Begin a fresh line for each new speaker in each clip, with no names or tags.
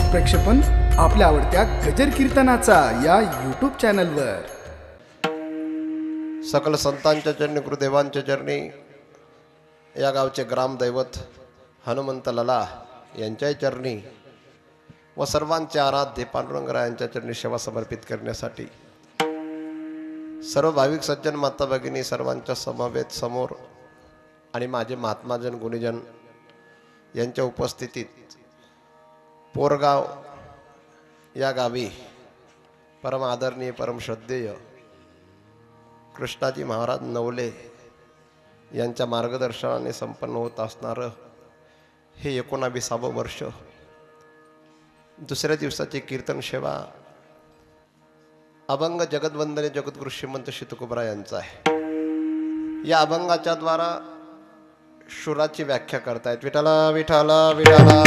थेट प्रक्षेपण आपल्या आवडत्या गजर कीर्तनाचा या यूट्यूब चॅनलवर।
सकल संतांच्या चरणी गुरुदेवांच्या चरणी या गावचे ग्रामदैवत हनुमंत लला यांच्या चरणी व सर्वांचे आराध्य पांडुरंगरायांच्या चरणी सेवा समर्पित करण्यासाठी सर्व भाविक सज्जन माता भगिनी सर्वांच्या समवेत समोर आणि माझे महात्माजन गुणीजन यांच्या उपस्थितीत पोरगाव या गावी परम आदरणीय परम श्रद्धेय कृष्णाजी महाराज नवले यांच्या मार्गदर्शनाने संपन्न होत असणारं हे 19वे वर्ष दुसऱ्या दिवसाची कीर्तन सेवा अभंग जगतवंदने जगद्गुरु श्रीमंत श्री तुकोबरा यांचा आहे। या अभंगाच्या द्वारा शुराची व्याख्या करतायत। विठाला विठाला विठाला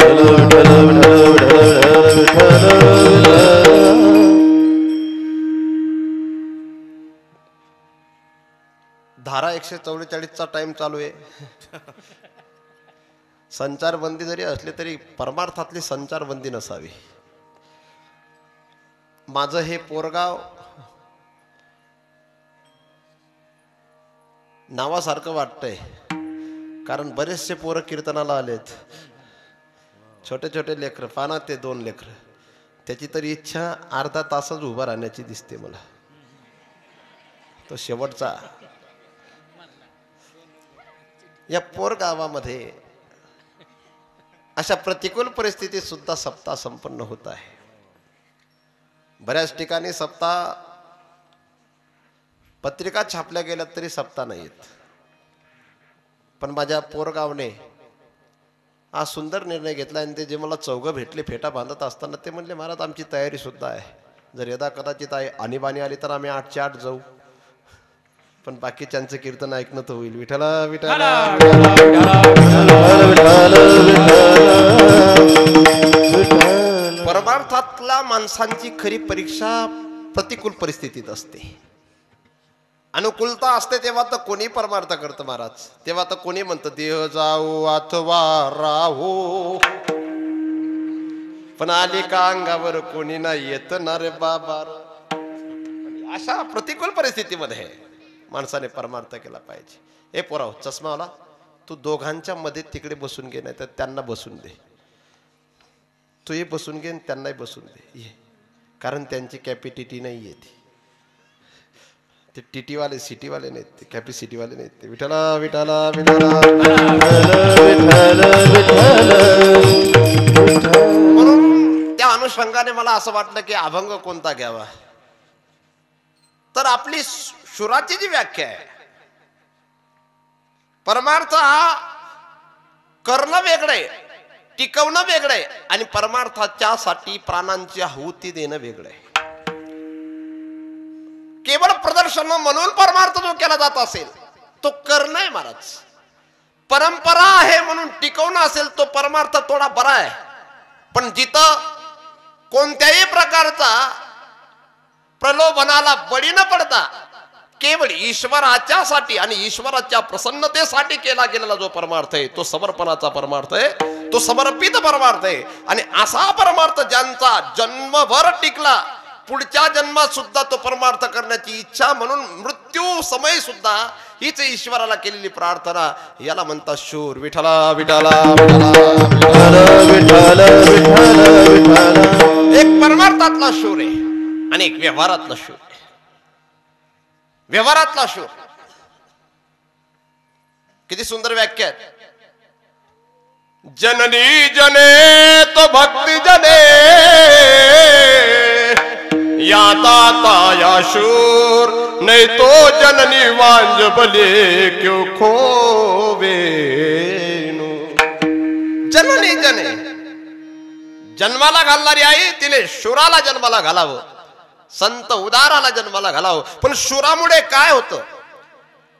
धारा 144चा टाइम चालू आहे। संचारबंदी जरी असली तरी परमार्थातली संचारबंदी नसावी। माझं हे पोरगाव नावासारखं वाटतंय कारण बरेचसे पोरं कीर्तनाला आलेत। छोटे छोटे लेकर पाना ते 2 लेकर त्याची तरी इच्छा अर्धा तासच उभा राहण्याची दिसते मला। तो शेवटचा या पोरगावामध्ये अशा प्रतिकूल परिस्थितीत सुद्धा सप्ताह संपन्न होत आहे। बऱ्याच ठिकाणी सप्ताह पत्रिका छापल्या गेल्या तरी सप्ताह नाहीत, पण माझ्या पोरगावने हा सुंदर निर्णय घेतला आणि ते जे मला चौघं भेटले फेटा बांधत असताना ते म्हणले महाराज आमची तयारी सुद्धा आहे, जर यदा कदाचित आणीबाणी आली तर आम्ही 8च्या 8 जाऊ, पण बाकीच्यांचं कीर्तन ऐकणं तर होईल। विठ्ठला विठ्ठला परमार्थातल्या माणसांची खरी परीक्षा प्रतिकूल परिस्थितीत असते। अनुकूलता असते तेव्हा तर कोणी परमार्थ करतं महाराज, तेव्हा तर कोणी म्हणतं देह जाऊ अथवा राहू, पण आली का अंगावर कोणी नाही येत ना रे बाबा। अशा प्रतिकूल परिस्थितीमध्ये माणसाने परमार्थ केला पाहिजे। ए पोराव चष्मावाला तू दोघांच्या मध्ये तिकडे बसून घे, नाही तर त्यांना बसून दे। तू ये बसून घे त्यांनाही बसून दे ये, कारण त्यांची कॅपॅसिटी नाही येते। ते टीटीवाले सिटीवाले नाहीत, ते कॅपॅसिटीवाले नाहीत, ते विठाला विठाला विठाला। म्हणून त्या अनुषंगाने मला असं वाटलं की अभंग कोणता घ्यावा, तर आपली शुराची जी व्याख्या आहे परमार्थ हा करणं वेगळे टिकवणं वेगळे आणि परमार्थाच्या साठी प्राणांची आहुती देणं वेगळे। केवळ प्रदर्शन म्हणून परमार्थ जो केला जात असेल तो करणं आहे महाराज। परंपरा आहे म्हणून टिकवणं असेल तो परमार्थ थोडा बरा आहे, पण जिथं कोणत्याही प्रकारचा प्रलोभनाला बळी न पडता केवळ ईश्वराच्या साठी आणि ईश्वराच्या प्रसन्नतेसाठी केला गेलेला जो परमार्थ आहे तो समर्पणाचा परमार्थ आहे, तो समर्पित परमार्थ आहे। आणि असा परमार्थ ज्यांचा जन्मभर टिकला पुढच्या जन्मात सुद्धा तो परमार्थ करण्याची इच्छा, म्हणून मृत्यू समय सुद्धा हीच ईश्वराला केलेली प्रार्थना, याला म्हणतात शूर। विठ्ठला विठ्ठला एक परमार्थातला शूर आहे आणि एक व्यवहारातला शूर आहे। व्यवहारातला शूर किती सुंदर व्याख्या आहे। जननी जने तो भक्ति जने या दाता या शूर, नहीं तो जननी वांज भले क्यों खोवे। जननी जने जन्माला घालणारी आई तिने शूराला जन्माला घालावं, संत उदाराला जन्माला घालावं। पण शूरामुळे काय होतं,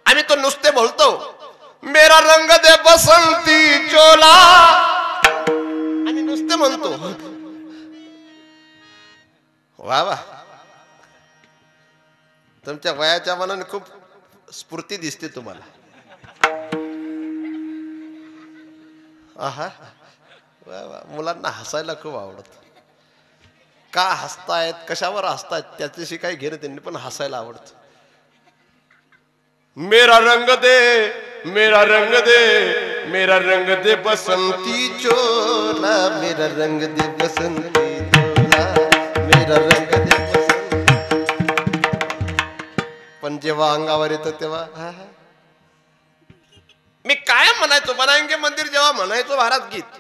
आम्ही तो नुसते बोलतो मेरा रंग दे बसंती चोला, आम्ही नुसते म्हणतो वा वा। तुमच्या वयाच्या मनाने खूप स्फूर्ती दिसते तुम्हाला। आहा वा वा, मुलांना हसायला खूप आवडत। का हसतायत, कशावर हसतायत त्याच्याशी काही घेणं त्यांनी, पण हसायला आवडतं. मेरा रंग दे, मेरा रंग दे, मेरा रंग दे बसंती चोला, मेरा रंग दे बसंती चोला, मेरा रंग दे बसंती. पण जेव्हा अंगावर येतं तेव्हा मी काय म्हणायचो, बनाएंगे मंदिर जेव्हा म्हणायचो महाराज गीत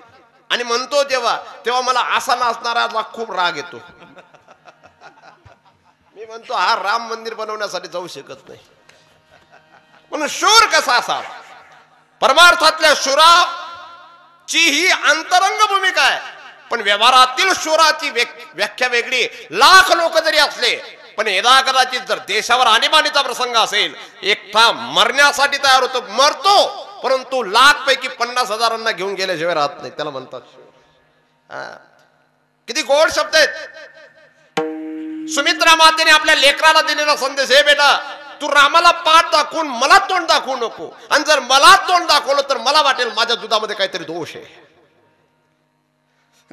आणि म्हणतो तेव्हा मला असा नाचणारा खूप राग येतो. मी म्हणतो हा राम मंदिर बनवण्यासाठी जाऊ शकत नाही. म्हणून शूर कसा असावा, परमार्थातल्या शूराची ही अंतरंग भूमिका आहे, पण व्यवहारातील शूराची व्याख्या वेगळी. लाख लोक जरी असले पण यदा कदाचित जर देशावर आणीबाणीचा प्रसंग असेल, एकटा मरण्यासाठी तयार होतो, मरतो, परंतु लाख पैकी 50,000 घेऊन गेल्याशिवाय राहत नाही. त्याला म्हणतात शूर. किती गोड शब्द आहेत. सुमित्रा मातेने आपल्या लेकराला दिलेला संदेश, हे बेटा तू रामाला पाठ दाखवून मला तोंड दाखवू नको, आणि जर मला तोंड दाखवलं तर मला वाटेल माझ्या दुधामध्ये काहीतरी दोष आहे.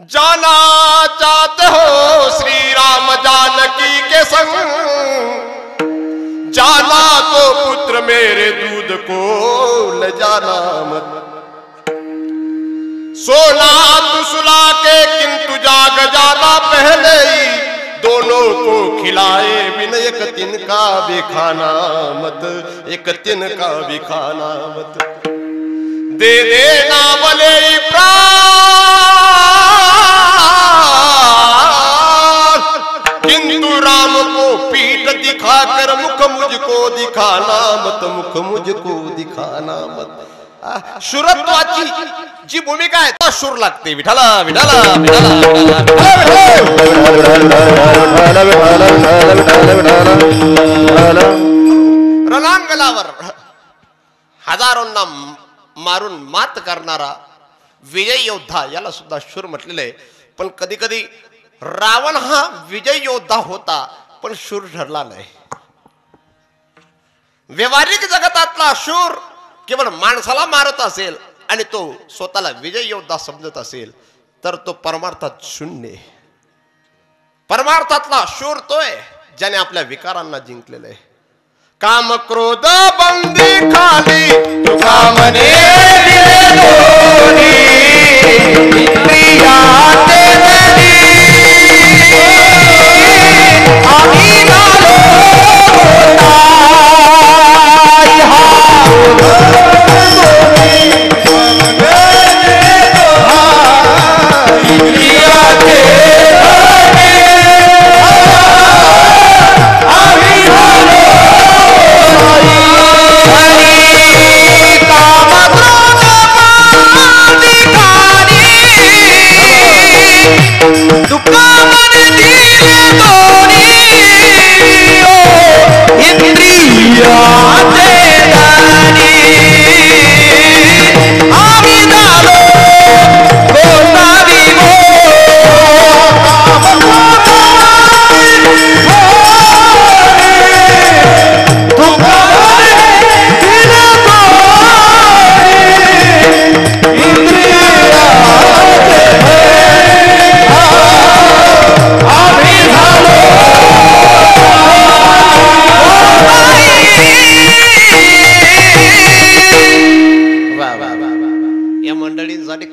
जाना चाहते हो श्री राम जानकी के संग, जाना तो पुत्र मेरे दूध को ले जाना मत. सोना तू सुला के किंतु जाग जाना पहले ही, दोनों को खिलाए बिन एक तिनका भी खाना मत, एक तिनका भी खाना मत. दे देना भले प्राण, किंतु राम को पीठ दिखाकर मुख मुझको दिखाना मत, मुख मुझको दिखाना मत. शूरत्वाची जी भूमिका आहे तो शूर लागते. विठाला विठाला रणांगणावर हजारोंना मारून मात करणारा विजय योद्धा, याला सुद्धा शूर म्हटलेलं आहे. पण कधी कधी रावण हा विजय योद्धा होता पण शूर ठरला नाही. व्यावहारिक जगतातला शूर केवळ माणसाला मारत असेल आणि तो स्वतःला विजय योद्धा समजत असेल तर तो परमार्थात शून्य. परमार्थातला शूर तोय ज्याने आपल्या विकारांना जिंकलेलं आहे. काम क्रोध बंदी खाली तुका मने दिले दोन्ही, इंद्रिया तेरी आम्ही झालो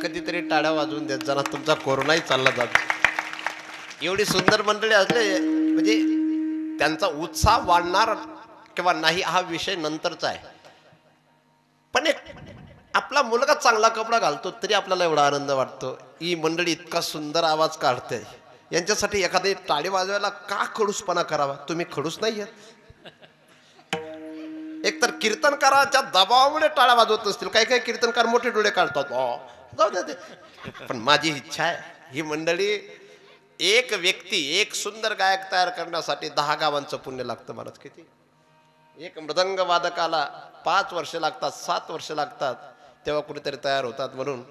कधीतरी टाळ्या वाजवून देत जाणार, तुमचा कोरोनाही चालला जातो. एवढी सुंदर मंडळी असले म्हणजे त्यांचा उत्साह वाढणार किंवा नाही हा विषय नंतरचा आहे. पण एक आपला मुलगा चांगला कपडा घालतो तरी आपल्याला एवढा आनंद वाटतो. ही मंडळी इतका सुंदर आवाज काढते, यांच्यासाठी एखादी टाळी वाजवायला का खडूसपणा करावा? तुम्ही खडूस नाही आहेत. एकतर कीर्तनकाराच्या दबावामुळे टाळ्या वाजवत असतील, काही काही कीर्तनकार मोठे डोळे काढतात. जाऊ दे. पण माझी इच्छा आहे ही मंडळी, एक व्यक्ती एक सुंदर गायक तयार करण्यासाठी 10 गावांचं पुण्य लागतं महाराज. किती? एक मृदंग वादकाला 5 वर्ष लागतात, 7 वर्ष लागतात, तेव्हा कुठेतरी तयार होतात. म्हणून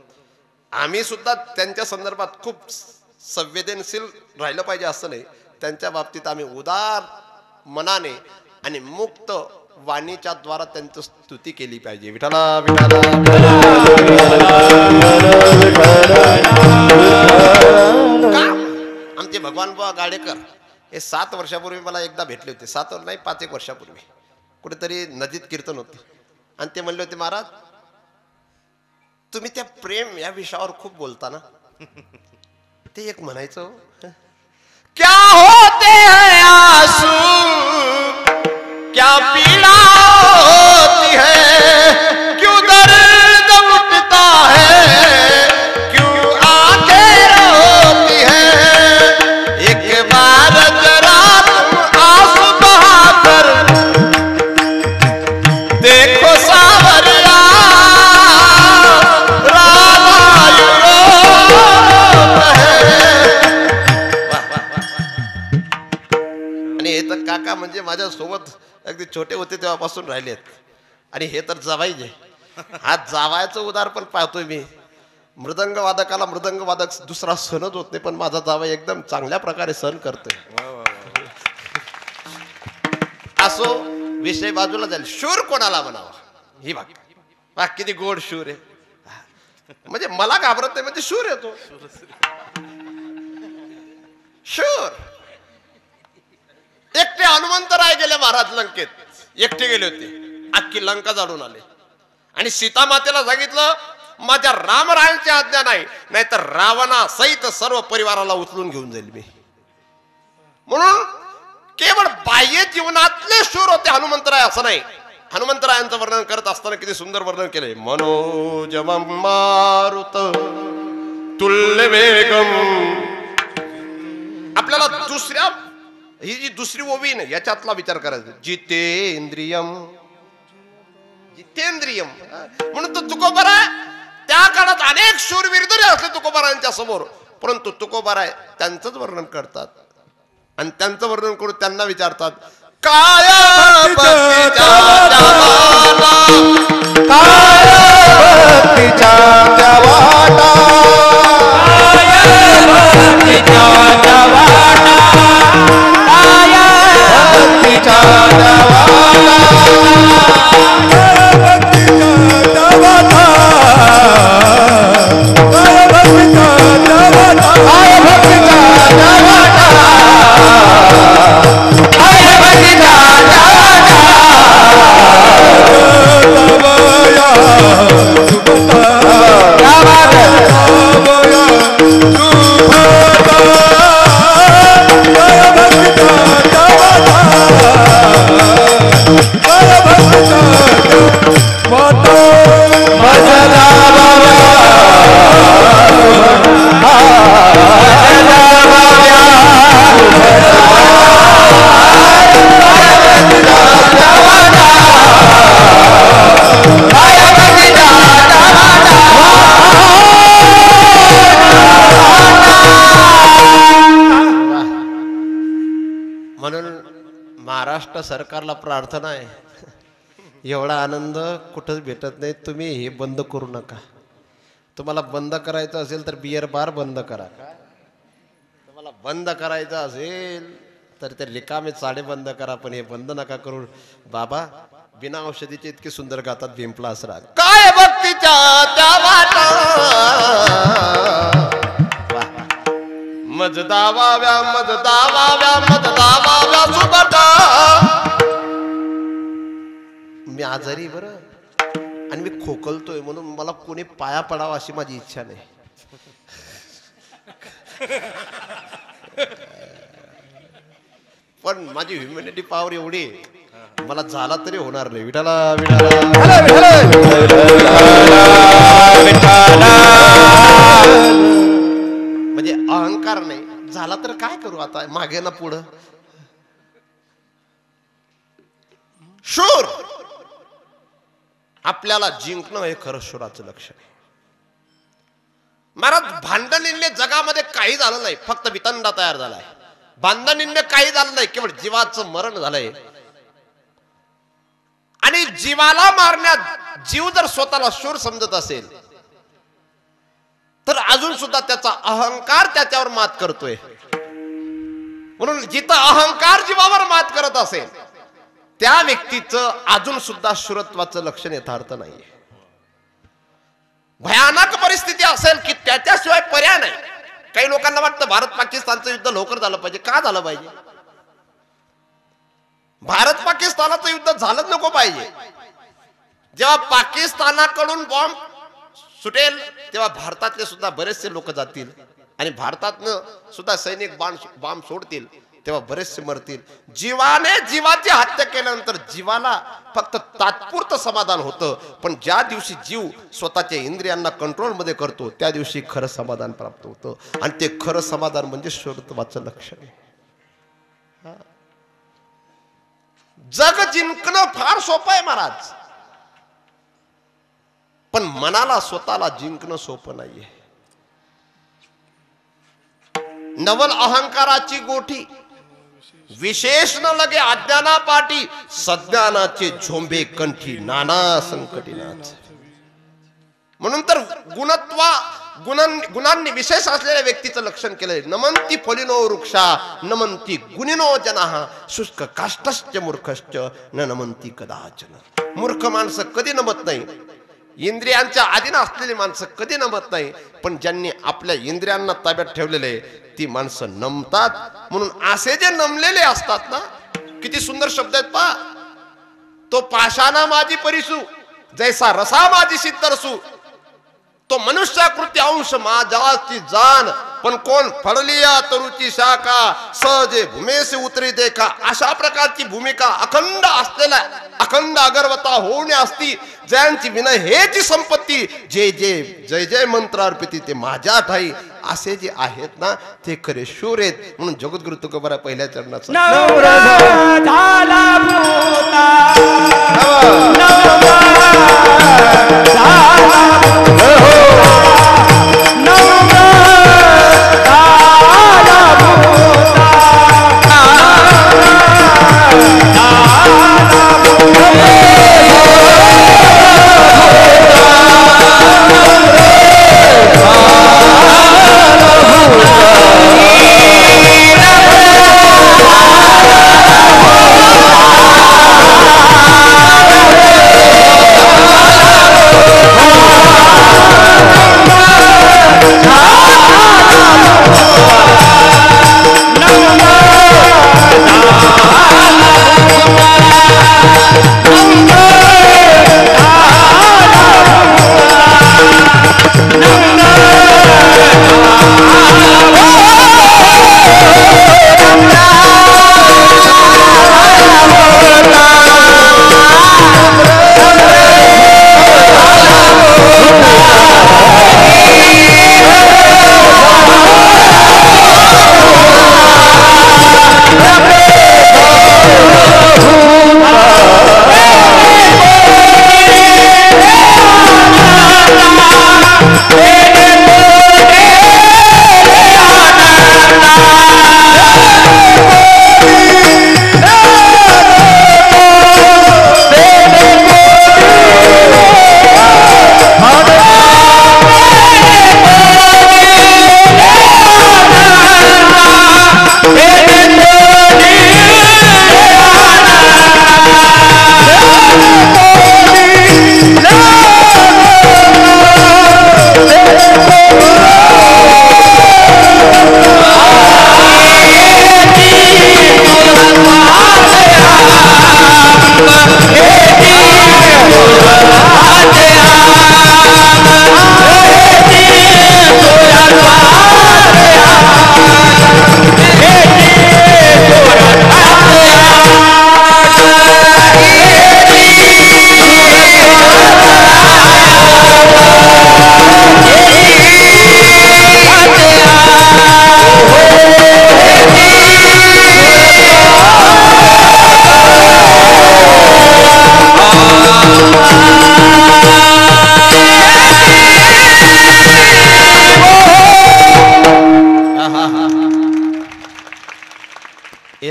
आम्ही सुद्धा त्यांच्या संदर्भात खूप संवेदनशील राहिलं पाहिजे असं नाही. त्यांच्या बाबतीत आम्ही उदार मनाने आणि मुक्त वाणीच्या द्वारा त्यांची स्तुती केली पाहिजे. विठाला विठाला आमचे भगवान बुवा गाडेकर हे 7 वर्षापूर्वी मला एकदा भेटले होते. 7 नाही 5 एक वर्षापूर्वी कुठेतरी नदीत कीर्तन होतं आणि ते म्हणले होते, महाराज तुम्ही त्या प्रेम या विषयावर खूप बोलता ना. ते एक म्हणायचं, क्या होते हैं आंसू, क्या पीड़ा होती है, क्यों दर्द उठता है, क्यों आंखें रोती है, एक बार जरा तुम आंसू बहाकर देखो सावरिया, राधा यूरोप है. आणि हे तर काका म्हणजे माझ्या सोबत अगदी छोटे होते तेव्हापासून राहिलेत. आणि हे तर जावाईचे. हा जावायचं उदाहरण पण पाहतोय मी. मृदंग वादकाला मृदंग वादक दुसरा सणच होत नाही, पण माझा जावाई एकदम चांगल्या प्रकारे सण करतोय. असो, विषय बाजूला जाईल. शूर कोणाला म्हणावा ही बघ किती गोड शूर आहे. म्हणजे मला घाबरत नाही म्हणजे शूर येतो. शूर एकटे हनुमंतराय गेले महाराज लंकेत. एकटे गेले होते, अख्खी लंका जाळून आले आणि सीता मातेला सांगितलं माझ्या रामरायांची आज्ञा नाही, नाहीतर रावणा सहित सर्व परिवाराला उचलून घेऊन जाईल मी. म्हणून केवळ बाह्य जीवनातले शूर होते हनुमंतराय असं नाही. हनुमंतरायांचं वर्णन करत असताना किती सुंदर वर्णन केले. मनोजवं मारुत तुल्य वेगम. आपल्याला दुसऱ्या ही जी दुसरी ओवी नाही याच्यातला विचार करायचा. जितेंद्रियम जितेंद्रियम म्हणून तो तुकोबाराय त्या काळात अनेक शूरवीर जरी असले तुकोबारायांच्या समोर, परंतु तुकोबाराय त्यांचंच वर्णन करतात आणि त्यांचं वर्णन करून त्यांना विचारतात काय भक्तीच्या जवाना, काय भक्तीच्या जवाना, काय भक्तीच्या जवाना, काय भक्तीच्या जवाना, महाराष्ट्र सरकारला प्रार्थना आहे, एवढा आनंद कुठंच भेटत नाही. तुम्ही हे बंद करू नका. तुम्हाला बंद करायचं असेल तर बियर बार बंद करा. तुम्हाला बंद करायचं असेल तर ते रिकामे चाडे बंद करा, पण हे बंद नका करू. बाबा बिना औषधीचे इतके सुंदर गातात भीमप्लास राग. काय भक्तीच्या त्या वाटा मज दावाव्या मज दावाव्या मज दावाव्या सुबटा. मी आजारी बरं आणि मी खोकलतोय म्हणून मला कोणी पाया पडावा अशी माझी इच्छा नाही. पण माझी ह्युमॅनिटी पॉवर एवढी मला झाला तरी होणार नाही. विठाला म्हणजे अहंकार नाही झाला तर काय करू आता, मागे ना पुढं. शूर आपल्याला जिंकणं हे खरं शूराचं लक्षण आहे. महाराज भांडणीने जगामध्ये काही झालं नाही, फक्त वितंडा तयार झालाय. भांडणीने काही झालं नाही, केवळ जीवाचं मरण झालंय. आणि जीवाला मारण्यात जीव जर स्वतःला शूर समजत असेल तर अजून सुद्धा त्याचा अहंकार त्याच्यावर मात करतोय. म्हणून जिथं अहंकार जीवावर मात करत असेल त्या व्यक्तीचं अजून सुद्धा शूरत्वाचं लक्षण यथार्थ नाहीये. भयानक परिस्थिती असेल की त्याच्याशिवाय पर्याय नाही, काही लोकांना वाटतं भारत पाकिस्तानचं युद्ध लवकर झालं पाहिजे. का झालं पाहिजे? भारत पाकिस्तानाचं युद्ध झालंच नको पाहिजे. जेव्हा पाकिस्तानाकडून बॉम्ब सुटेल तेव्हा भारतातले सुद्धा बरेचसे लोक जातील आणि भारतातनं सुद्धा सैनिक बॉम्ब सोडतील तेव्हा बरेचसे मरतील. जीवाने जीवाची हत्या केल्यानंतर जीवाला फक्त तात्पुरतं समाधान होतं, पण ज्या दिवशी जीव स्वतःच्या इंद्रियांना कंट्रोल मध्ये करतो त्या दिवशी खरं समाधान प्राप्त होतं. आणि ते खरं समाधान म्हणजे शूरत्वाचं लक्षण आहे. जग जिंकणं फार सोपं आहे महाराज, पण मनाला स्वतःला जिंकणं सोपं नाहीये. नवल अहंकाराची गोठी विशेष न लगे अज्ञाना पाठी, सज्ञानाचे झोंबे कंठी नाना संकटीनाच. म्हणून तर गुणांनी विशेष असलेल्या व्यक्तीचं लक्षण केलंय. नमंती फलिनो वृक्षा नमंती गुणिनो जनाः शुष्क काष्ठश्च मूर्खश्च न नमंती कदाचन. मूर्ख माणसं कधी नमत नाही, इंद्रियांच्या अधीन असलेली माणसं कधी नमत नाही, पण ज्यांनी आपल्या इंद्रियांना ताब्यात ठेवलेले ती माणसं नमतात. म्हणून असे जे नमलेले असतात ना, किती सुंदर शब्द आहेत पहा. तो पाषाणा माझी परिसू जैसा रसा माझी सिद्धरसू, तो मनुष्याकृती अंश माझाची जाण, पण कोण फळलिया तरुची शाखा सहजे भूमेसे उतरी देखा. अशा प्रकारची भूमिका अखंड असलेल्या अखंड अगरवता होणे असती, ज्यांची विनय हेची संपत्ती, जे जे जय जय मंत्र अर्पिती ते माझ्या ठाई, असे जे आहेत ना ते खरे शूर आहेत. म्हणून जगद्गुरु तुकोबारा पहिल्या चरणाचा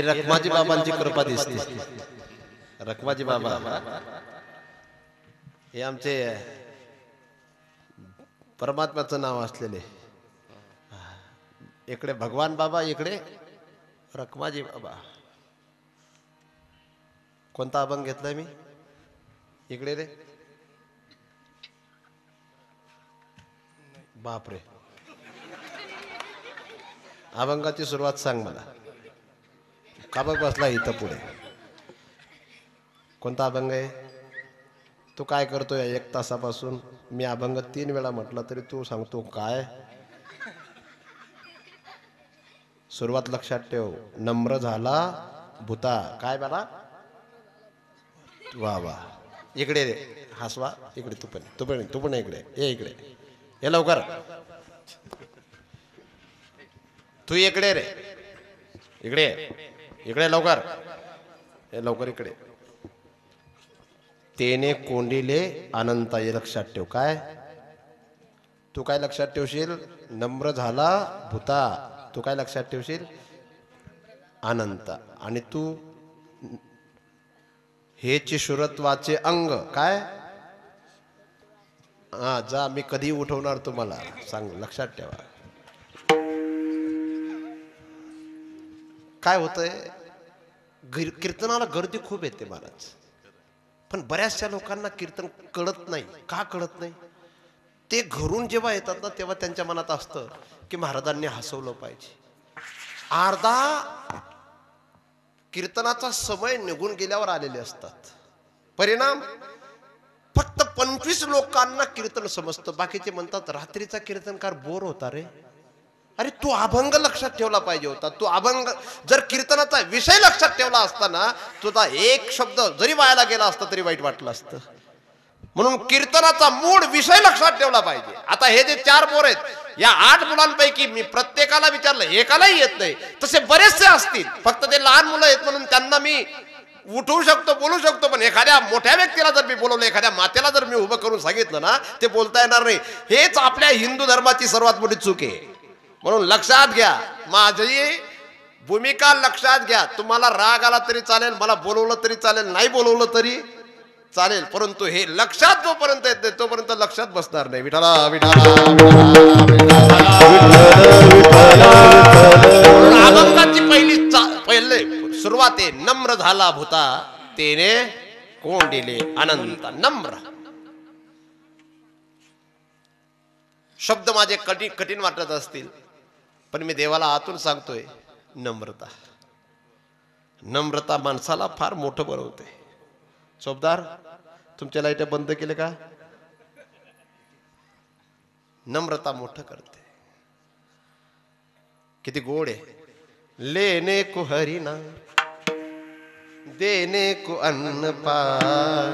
रखमाजी बाबांची कृपा दिसते. रखमाजी बाबा हे आमचे परमात्म्याचं नाव असलेले. इकडे भगवान बाबा, इकडे रखमाजी बाबा. कोणता अभंग घेतलाय मी? इकडे रे बापरे, अभंगाची सुरुवात सांग मला. का बघ बसला इथं पुढे? कोणता अभंग आहे? तू काय करतोय 1 तासापासून? मी अभंग 3 वेळा म्हटलं तरी तू सांगतो काय? सुरुवात लक्षात ठेव. नम्र झाला भूता. काय बाला? वा वा. इकडे रे हसवा. इकडे तू पण इकडे ये. इकडे ये लवकर. तू इकडे रे. इकडे लवकर. हे लवकर इकडे. तेने कोंडिले अनंता. हे लक्षात ठेव. काय तू काय लक्षात ठेवशील? नम्र झाला भूता. तू काय लक्षात ठेवशील? अनंत. आणि तू हे चिशुरत्वाचे अंग. काय? हा जा. मी कधी उठवणार तुम्हाला सांग. लक्षात ठेवा. काय होतंय? कीर्तनाला गर्दी खूप येते महाराज, पण बऱ्याचशा लोकांना कीर्तन कळत नाही. का कळत नाही? ते घरून जेव्हा येतात ना तेव्हा त्यांच्या मनात असतं की महाराजांनी हसवलं पाहिजे. अर्धा कीर्तनाचा समय निघून गेल्यावर आलेले असतात. परिणाम फक्त 25 लोकांना कीर्तन समजतं. बाकीचे म्हणतात रात्रीचा कीर्तनकार बोर होता रे. अरे तू अभंग लक्षात ठेवला पाहिजे होता. तू अभंग जर कीर्तनाचा विषय लक्षात ठेवला असताना तुझा एक शब्द जरी वायाला गेला असता तरी वाईट वाटलं असतं. म्हणून कीर्तनाचा मूळ विषय लक्षात ठेवला पाहिजे. आता हे जे 4 पोर आहेत, या 8 मुलांपैकी मी प्रत्येकाला विचारलं, एकालाही येत नाही. तसे बरेचसे असतील, फक्त ते लहान मुलं आहेत म्हणून त्यांना मी उठवू शकतो, बोलू शकतो. पण एखाद्या मोठ्या व्यक्तीला जर मी बोलवलं, एखाद्या मातेला जर मी उभं करून सांगितलं ना, ते बोलता येणार नाही. हेच आपल्या हिंदू धर्माची सर्वात मोठी चूक आहे. म्हणून लक्षात घ्या, माझी भूमिका लक्षात घ्या. तुम्हाला राग आला तरी चालेल, मला बोलवलं तरी चालेल, नाही बोलवलं तरी चालेल, परंतु हे लक्षात जोपर्यंत येत नाही तोपर्यंत लक्षात बसणार नाही. विठाला अभंगाची पहिले सुरुवात आहे. नम्र झाला भूता तेने कोंडिले अनंत. नम्र शब्द माझे कठीण वाटत असतील, पण मी देवाला आतून सांगतोय नम्रता. नम्रता माणसाला फार मोठं बनवते. चोपदार तुमच्या लाईट बंद केले का? नम्रता मोठं करते. किती गोड आहे. लेने को हरिना देने को अन्न पान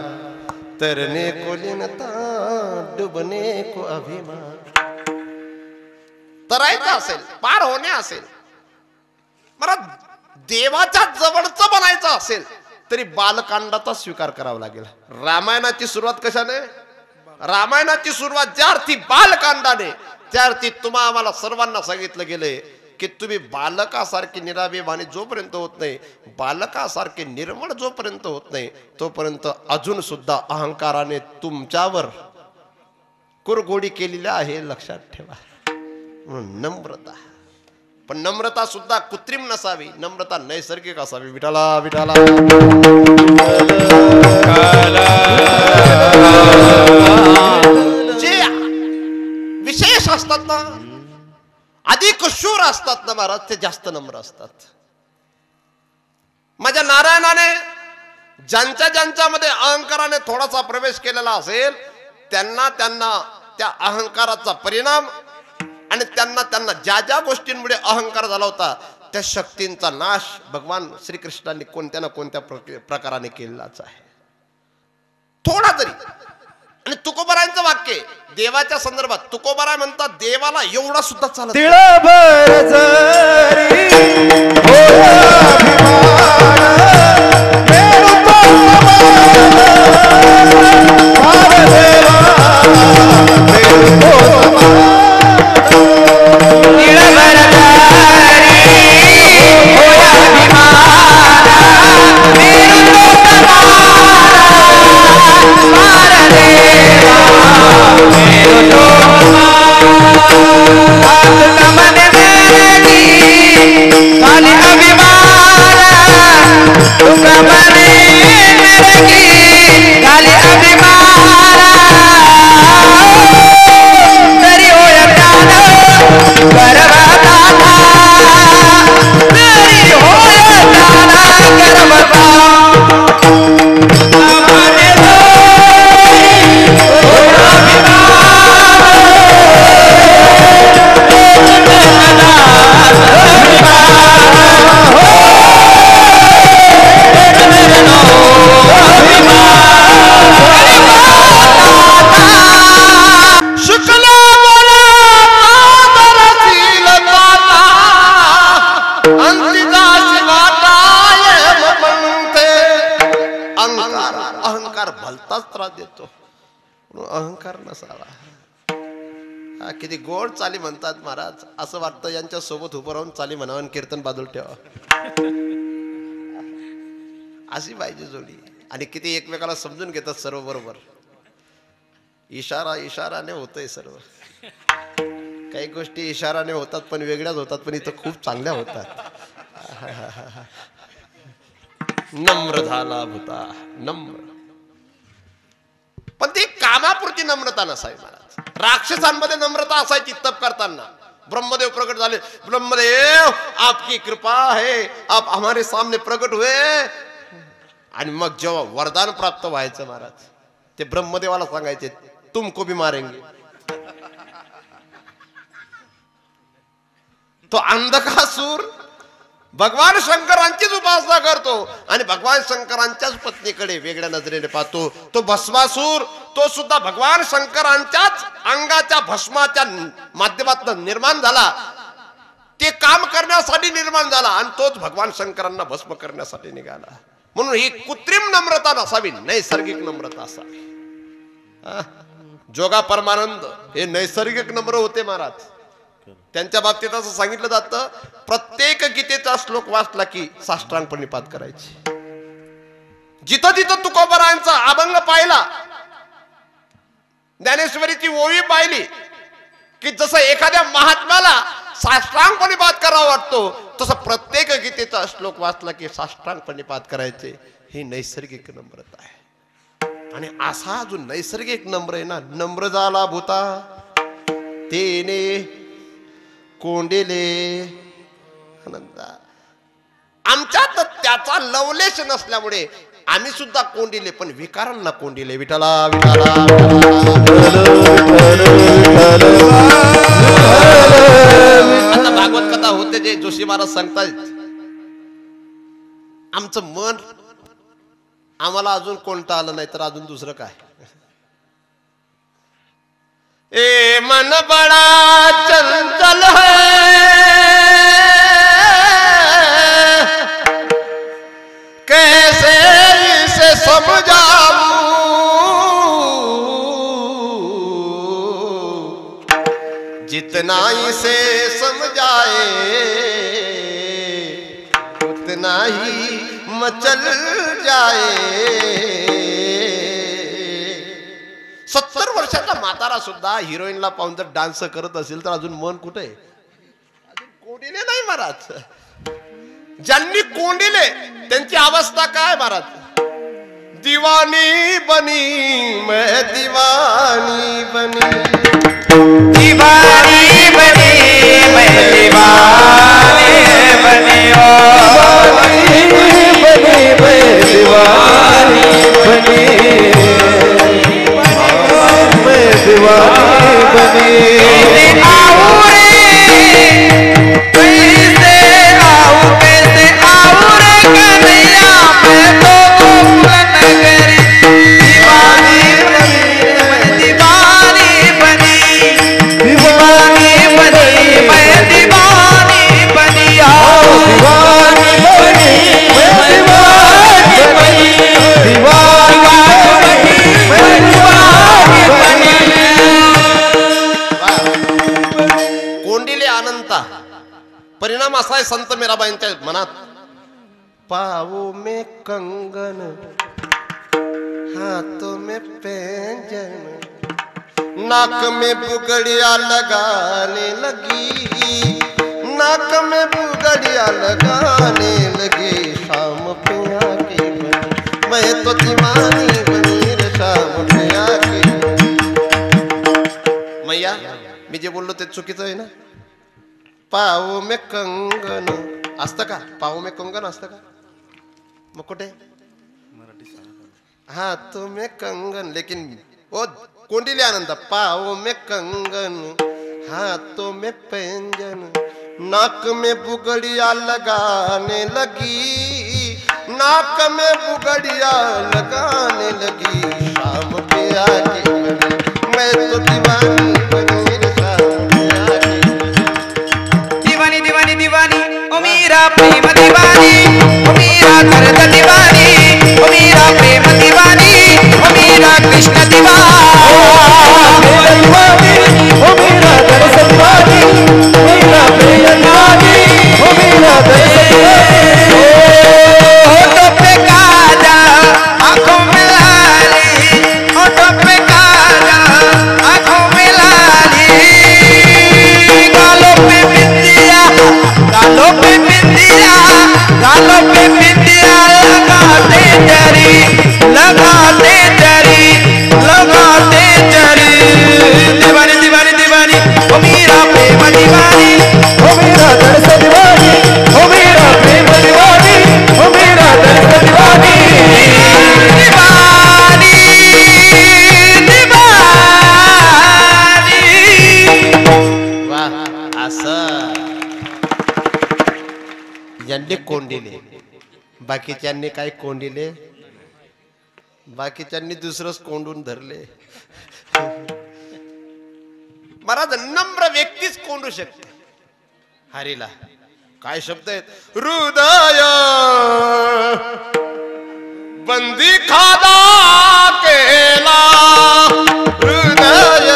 तरने को लीनता डुबने को अभिमान. तरायचं असेल, पार होणे असेल, मला देवाच्या जवळचं बनायचं असेल तरी बालकांडाचा स्वीकार करावा लागेल. रामायणाची सुरुवात कशाने? रामायणाची सुरुवात ज्या अर्थी बालकांडाने, त्या अर्थी तुम्हा आम्हाला सर्वांना सांगितलं गेलंय की तुम्ही बालकासारखे निराभिमानी जोपर्यंत होत नाही, बालकासारखे निर्मळ जोपर्यंत होत नाही, तोपर्यंत अजून सुद्धा अहंकाराने तुमच्यावर कुरघोडी केलेली आहे. लक्षात ठेवा. म्हणून नम्रता, पण नम्रता सुद्धा कृत्रिम नसावी, नम्रता नैसर्गिक असावी. विठाला विठाला. जे विशेष असतात ना, अधिक शूर असतात ना महाराज, ते जास्त नम्र असतात. माझ्या नारायणाने ज्यांच्यामध्ये अहंकाराने थोडासा प्रवेश केलेला असेल त्यांना त्या अहंकाराचा परिणाम आणि त्यांना ज्या गोष्टींमुळे अहंकार झाला होता त्या शक्तींचा नाश भगवान श्रीकृष्णांनी कोणत्या ना कोणत्या प्रकाराने केलेलाच आहे. थोडा तरी. आणि तुकोबारायांचं वाक्य देवाच्या संदर्भात, तुकोबाराय म्हणतात देवाला एवढा सुद्धा चालत
मन में
भलताच त्रास देतो. अहंकार नसावा. किती गोड चाली म्हणतात महाराज. असं वाटतं यांच्या सोबत उभं राहून चाली म्हणावं, कीर्तन बाजूला ठेवा. अशी पाहिजे जोडी. आणि किती एकमेकाला समजून घेतात सर्व बरोबर. इशाराने होतंय सर्व. काही गोष्टी इशाराने होतात पण वेगळ्याच होतात, पण इथं खूप चांगल्या होतात. नम्र झाला भूता नम्र. पण ती कामापुरती नम्रता नसावी महाराज. राक्षसांमध्ये नम्रता असायची तप करताना. ब्रह्मदेव प्रकट झाले. ब्रह्मदेव आपकी कृपा है, आप हमारे सामने प्रकट हुए. आणि मग जेव्हा वरदान प्राप्त व्हायचं महाराज, ते ब्रह्मदेवाला सांगायचे तुमको भी मारेंगे. तो अंधकासूर भगवान शंकरांचीच उपासना करतो आणि भगवान शंकरांच्याच पत्नीकडे वेगळ्या नजरेने पाहतो. तो भस्मासूर, तो सुद्धा भगवान शंकरांच्याच अंगाच्या भस्माच्या माध्यमातून निर्माण झाला. ते काम करण्यासाठी निर्माण झाला आणि तोच भगवान शंकरांना भस्म करण्यासाठी निघाला. म्हणून ही कृत्रिम नम्रता नसावी, नैसर्गिक नम्रता असावी. जोगा परमानंद हे नैसर्गिक नम्र होते महाराज. त्यांच्या बाबतीत असं सांगितलं जातं, प्रत्येक गीतेचा श्लोक वाचला की साष्टांग प्रणिपात करायची. जिथं जिथं तुकोबरांचा अभंग पाहिला, ज्ञानेश्वरीची ओवी पाहिली की जसं एखाद्या महात्म्याला साष्टांग प्रणिपात करावा वाटतो, तसं प्रत्येक गीतेचा श्लोक वाचला की साष्टांग प्रणिपात करायचे. ही नैसर्गिक नम्रता आहे. आणि असा जो नैसर्गिक नम्र आहे ना, नम्र झाला भूता तेने कोंडिले आनंदा. आमच्यात त्याचा लवलेश नसल्यामुळे आम्ही सुद्धा कोंडिले, पण विकारांना कोंडिले. विठला विठला. आता भागवत कथा होते जे जोशी महाराज सांगतात, आमचं मन आम्हाला अजून कोणतं आलं नाही तर अजून दुसरं काय. ए मन बड़ा चंचल है, कैसे इसे समझाऊं, जितना इसे समझाए उतना ही मचल जाए. 70 वर्षाचा म्हातारा सुद्धा हिरोईनला पाहून जर डान्स करत असेल तर अजून मन कुठे? अजून कोंडिले नाही महाराज. ज्यांनी कोंडिले त्यांची अवस्था काय महाराज? दीवानी बनी मैं दीवानी बनी,
दीवानी बनी मैं दीवानी बनी, ओ दीवानी बनी मैं दीवानी बनी, मैं दीवानी बनी. कैसे आऊं रे कन्हैया मैं तो गोकुल नगरी, दीवानी बनी मैं दीवानी बनी, दीवानी बनी मैं दीवानी बनी, आओ दीवानी बनी मैं दीवानी बनी, दीवानी बनी मैं दीवानी.
कोंडिले अनंता. परिणाम असा आहे संत मीराबाईंच्या मनात, पाओ में कंगन हाथों में पैंजन, नाक में बुगड़िया लगाने लगी, नाक में बुगड़िया लगाने लगी, शाम पे आके बनी मैं तो दीवानी बनी रे, शाम पे आके. मैया मी जे बोललो ते चुकीचं आहे ना? पाओ में कंगन असतं का? पाओ में कंगन असतं का? मग कुठे? हाथों में कंगन. लेकिन ओ कोंडिले आनंद, पाओ में कंगन हाथों में पैंजन, नाक में बुगड़िया लगाने लगी, नाक में बुगड़िया लगाने लगी, शाम पे आके बनी मैं तो दीवानी बनी रे, शाम पे आके.
दीवानी दीवानी दीवानी ओ मेरा प्रेम दीवानी, ओ मेरा दर्द दीवानी, ओ मेरा प्रेम दीवानी, ओ मेरा
यांनी कोंडिले, बाकीच्यांनी काय कोंडिले, बाकीच्यांनी दुसरंच कोंडून धरले. महाराज नम्र व्यक्तीच कोंडू शकते. हरीला काय शब्द आहेत? हृदय बंदी खादा केला, हृदय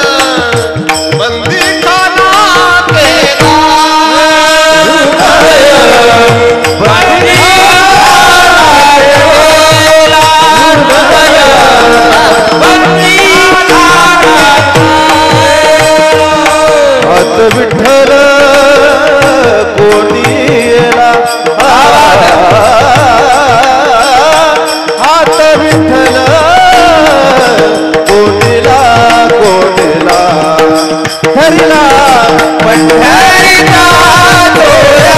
बंदी खादा केला, हृदय बंदी
हात विठ्ठल कोणीला, हात विठ्ठल कोणीला कोणीला हरिला पंढरीचा दोरा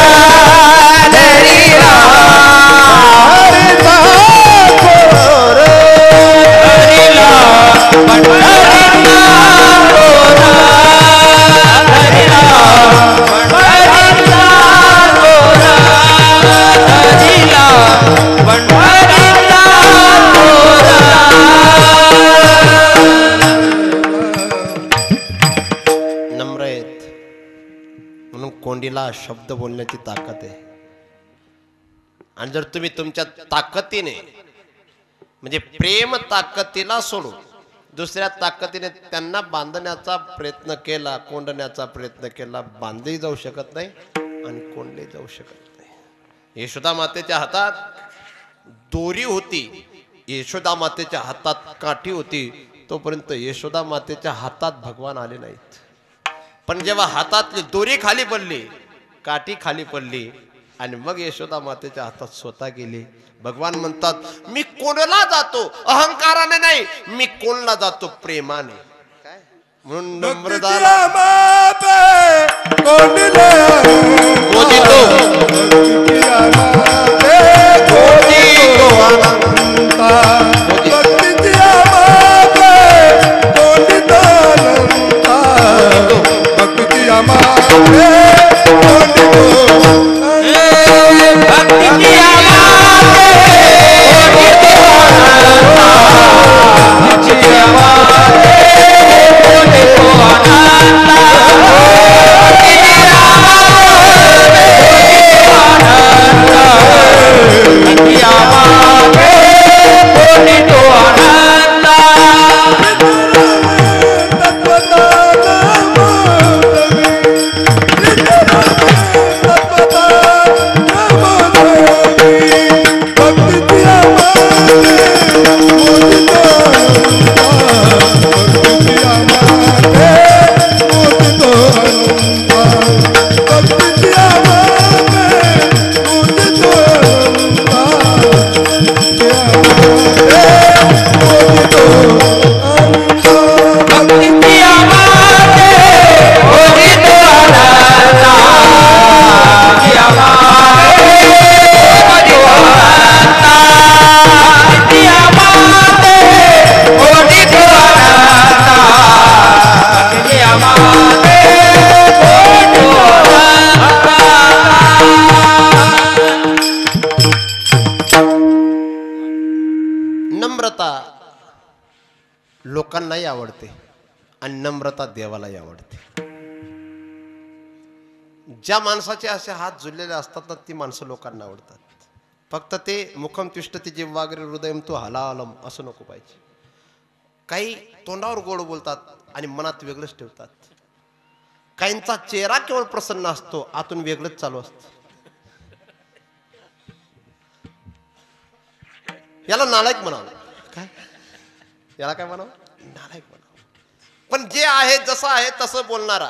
धरिला, हरिचा दोर हरिला पंढरीचा दोरा धरिला, पंढरीचा दोरा धरिला, पंढरीचा दोरा.
नम्र आहेत म्हणून कोंडीला शब्द बोलण्याची ताकद आहे. आणि जर तुम्ही तुमच्या ताकदीने म्हणजे प्रेम ताकदीला सोडून दुसऱ्या ताकदीने त्यांना बांधण्याचा प्रयत्न केला, कोंडण्याचा प्रयत्न केला, बांधली जाऊ शकत नाही आणि कोंडले जाऊ शकत नाही. यशोदा मातेच्या हातात दोरी होती, यशोदा मातेच्या हातात काठी होती, तोपर्यंत यशोदा मातेच्या हातात भगवान आले नाहीत. पण जेव्हा हातातली दोरी खाली पडली, काठी खाली पडली आणि मग यशोदा मातेच्या हातात स्वतः गेली. भगवान म्हणतात मी कोणला जातो अहंकाराने नाही, मी कोणला जातो प्रेमाने. काय म्हणून नम्रदाला लोकांनाही आवडते आणि नम्रता देवालाही आवडते. ज्या माणसाचे असे हात जुळलेले असतात ना ती माणसं लोकांना आवडतात. फक्त ते मुखम तिष्ठती जिव्हाग्रे हृदयम तो हलाहलम असं नको पाहिजे. काही तोंडावर गोड बोलतात आणि मनात वेगळंच ठेवतात. काहींचा चेहरा केवळ प्रसन्न असतो, आतून वेगळंच चालू असतं. याला नालायक म्हणावं. काय याला काय म्हणावं? नालायक म्हणावं. पण जे आहे जसं आहे तसं बोलणारा.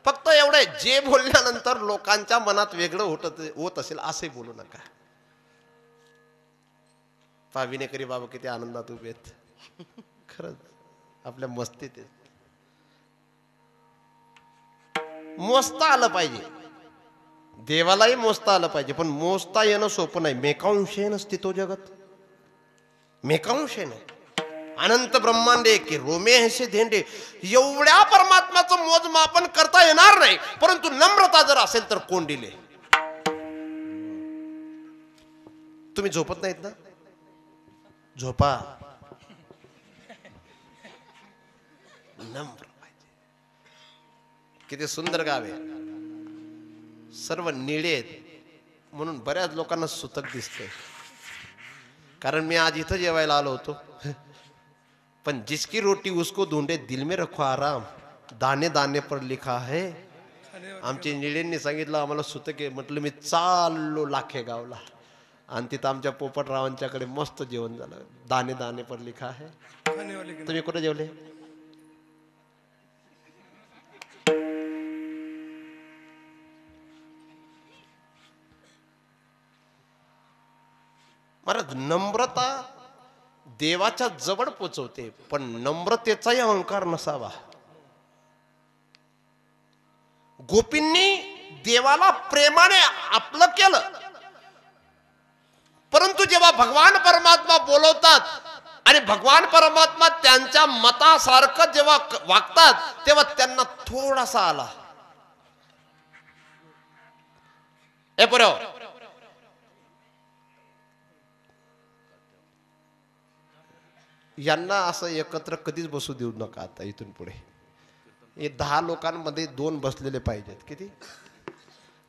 फक्त एवढे जे बोलल्यानंतर लोकांच्या मनात वेगळं होत असेल असंही बोलू नका. विनेकरी बाबा किती आनंदात उभे आहेत. खरंच आपल्या मस्तीत आहेत. मोजता आलं पाहिजे, देवालाही मोजता आलं पाहिजे. पण मोजता येणं सोपं नाही. मेकांशेन स्थितो जगत, मेकांशेन अनंत ब्रह्मांडे की रोमे हैसे धेंडे. एवढ्या परमात्म्याचं मोजमापन करता येणार नाही. परंतु नम्रता जर असेल तर कोंडिले. तुम्ही झोपत नाहीत ना? झोपा. नम्र पाहिजे. किती सुंदर गाव आहे. सर्व निळे आहेत म्हणून बऱ्याच लोकांना सुतक दिसतंय. कारण मी आज इथं जेवायला आलो होतो, पण जिसकी रोटी उसको ढूंढे दिल में रखो आराम, दाने दाने पर लिखा है. आमच्या निळेंनी सांगितलं आम्हाला सुतक आहे. म्हटलं मी चाललो लाखे गावला आणि तिथं आमच्या पोपटरावांच्याकडे मस्त जेवण झालं. दाने दाने पर लिखा है. तुम्ही कुठे जेवले? महाराज, नम्रता देवाच्या जवळ पोचवते, पण नम्रतेचाही अहंकार नसावा. गोपींनी देवाला प्रेमाने आपलं केलं, परंतु जेव्हा भगवान परमात्मा बोलवतात आणि भगवान परमात्मा त्यांच्या मतासारखं जेव्हा वागतात तेव्हा त्यांना थोडासा आला. ए पुरो, यांना असं एकत्र कधीच बसू देऊ नका. आता इथून पुढे हे 10 लोकांमध्ये 2 बसलेले पाहिजेत. किती?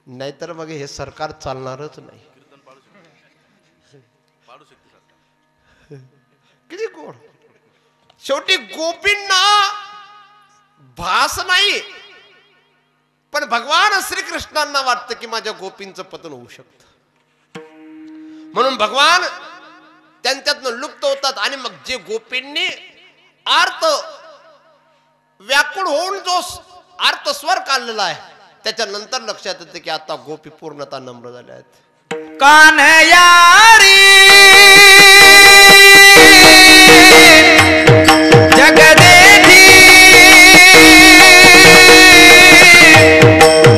नाहीतर मग हे सरकार चालणारच नाही. किती गोड. शेवटी गोपींना भास नाही, पण भगवान श्रीकृष्णांना वाटतं की माझ्या गोपींचं पतन होऊ शकतं, म्हणून भगवान त्यांच्यातनं लुप्त होतात. आणि मग जे गोपींनी अर्थ व्याकुळ होऊन जो अर्थ स्वर काढलेला आहे त्याच्यानंतर लक्षात येतं की आता गोपी पूर्णतः नम्र झाल्या आहेत.
कान्हयारी जगदेठी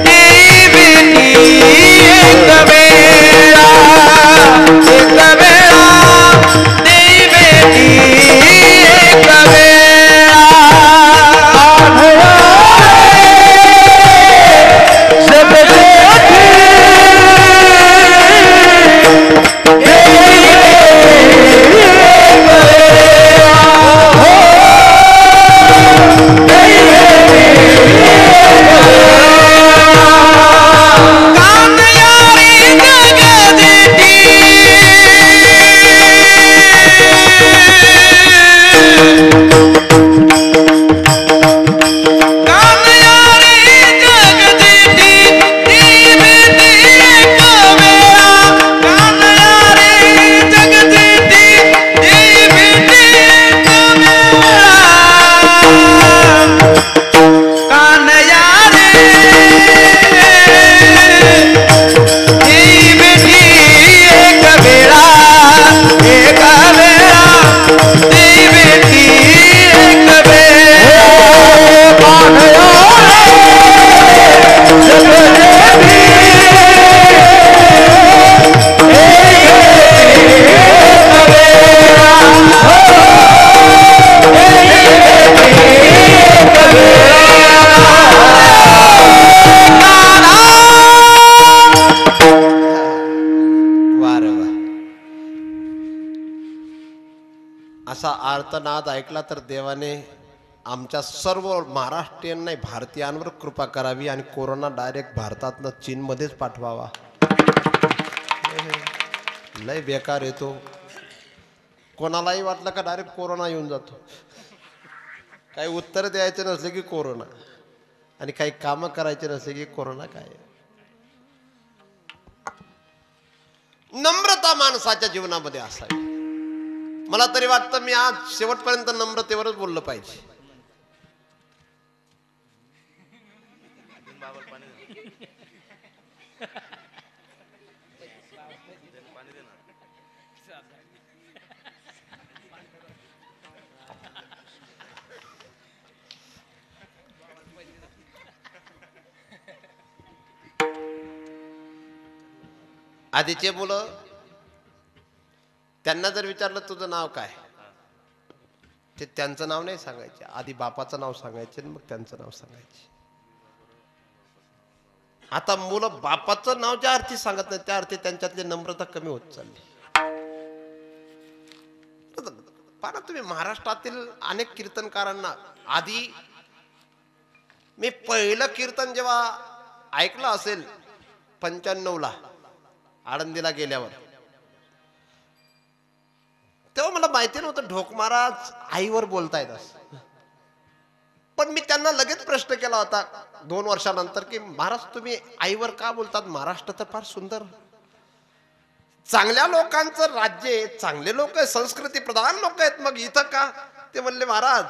देविनी एक वेळा देविनी एक वेळा
असा आर्तनाद ऐकला तर देवाने आमच्या सर्व महाराष्ट्रीयन नाही भारतीयांवर कृपा करावी आणि कोरोना डायरेक्ट भारतातनं चीनमध्येच पाठवावा. लय बेकार येतो. कोणालाही वाटलं का डायरेक्ट कोरोना येऊन जातो. काही उत्तर द्यायचे नसले की कोरोना, आणि काही कामं करायचे नसले की कोरोना. काय नम्रता माणसाच्या जीवनामध्ये असावी. मला तरी वाटतं मी आज शेवटपर्यंत नम्रतेवरच बोललं पाहिजे. आधीचे मुलं त्यांना जर विचारलं तुझं नाव काय, ते त्यांचं नाव नाही सांगायचे, आधी बापाचं नाव सांगायचे मग त्यांचं नाव सांगायचे. आता मुलं बापाचं नाव ज्या अर्थी सांगत नाही त्या अर्थी त्यांच्यातली नम्रता कमी होत चालली. पहा तुम्ही महाराष्ट्रातील अनेक कीर्तनकारांना आधी मी पहिलं कीर्तन जेव्हा ऐकलं असेल 95ला आळंदीला गेल्यावर, तेव्हा मला माहिती नव्हतं ढोक महाराज आईवर बोलतायत असं. पण मी त्यांना लगेच प्रश्न केला होता 2 वर्षानंतर की महाराज तुम्ही आईवर का बोलतात? महाराष्ट्र तर फार सुंदर चांगल्या लोकांचं राज्य आहे, चांगले लोक आहेत, संस्कृती प्रधान लोक आहेत, मग इथं का? ते म्हणले महाराज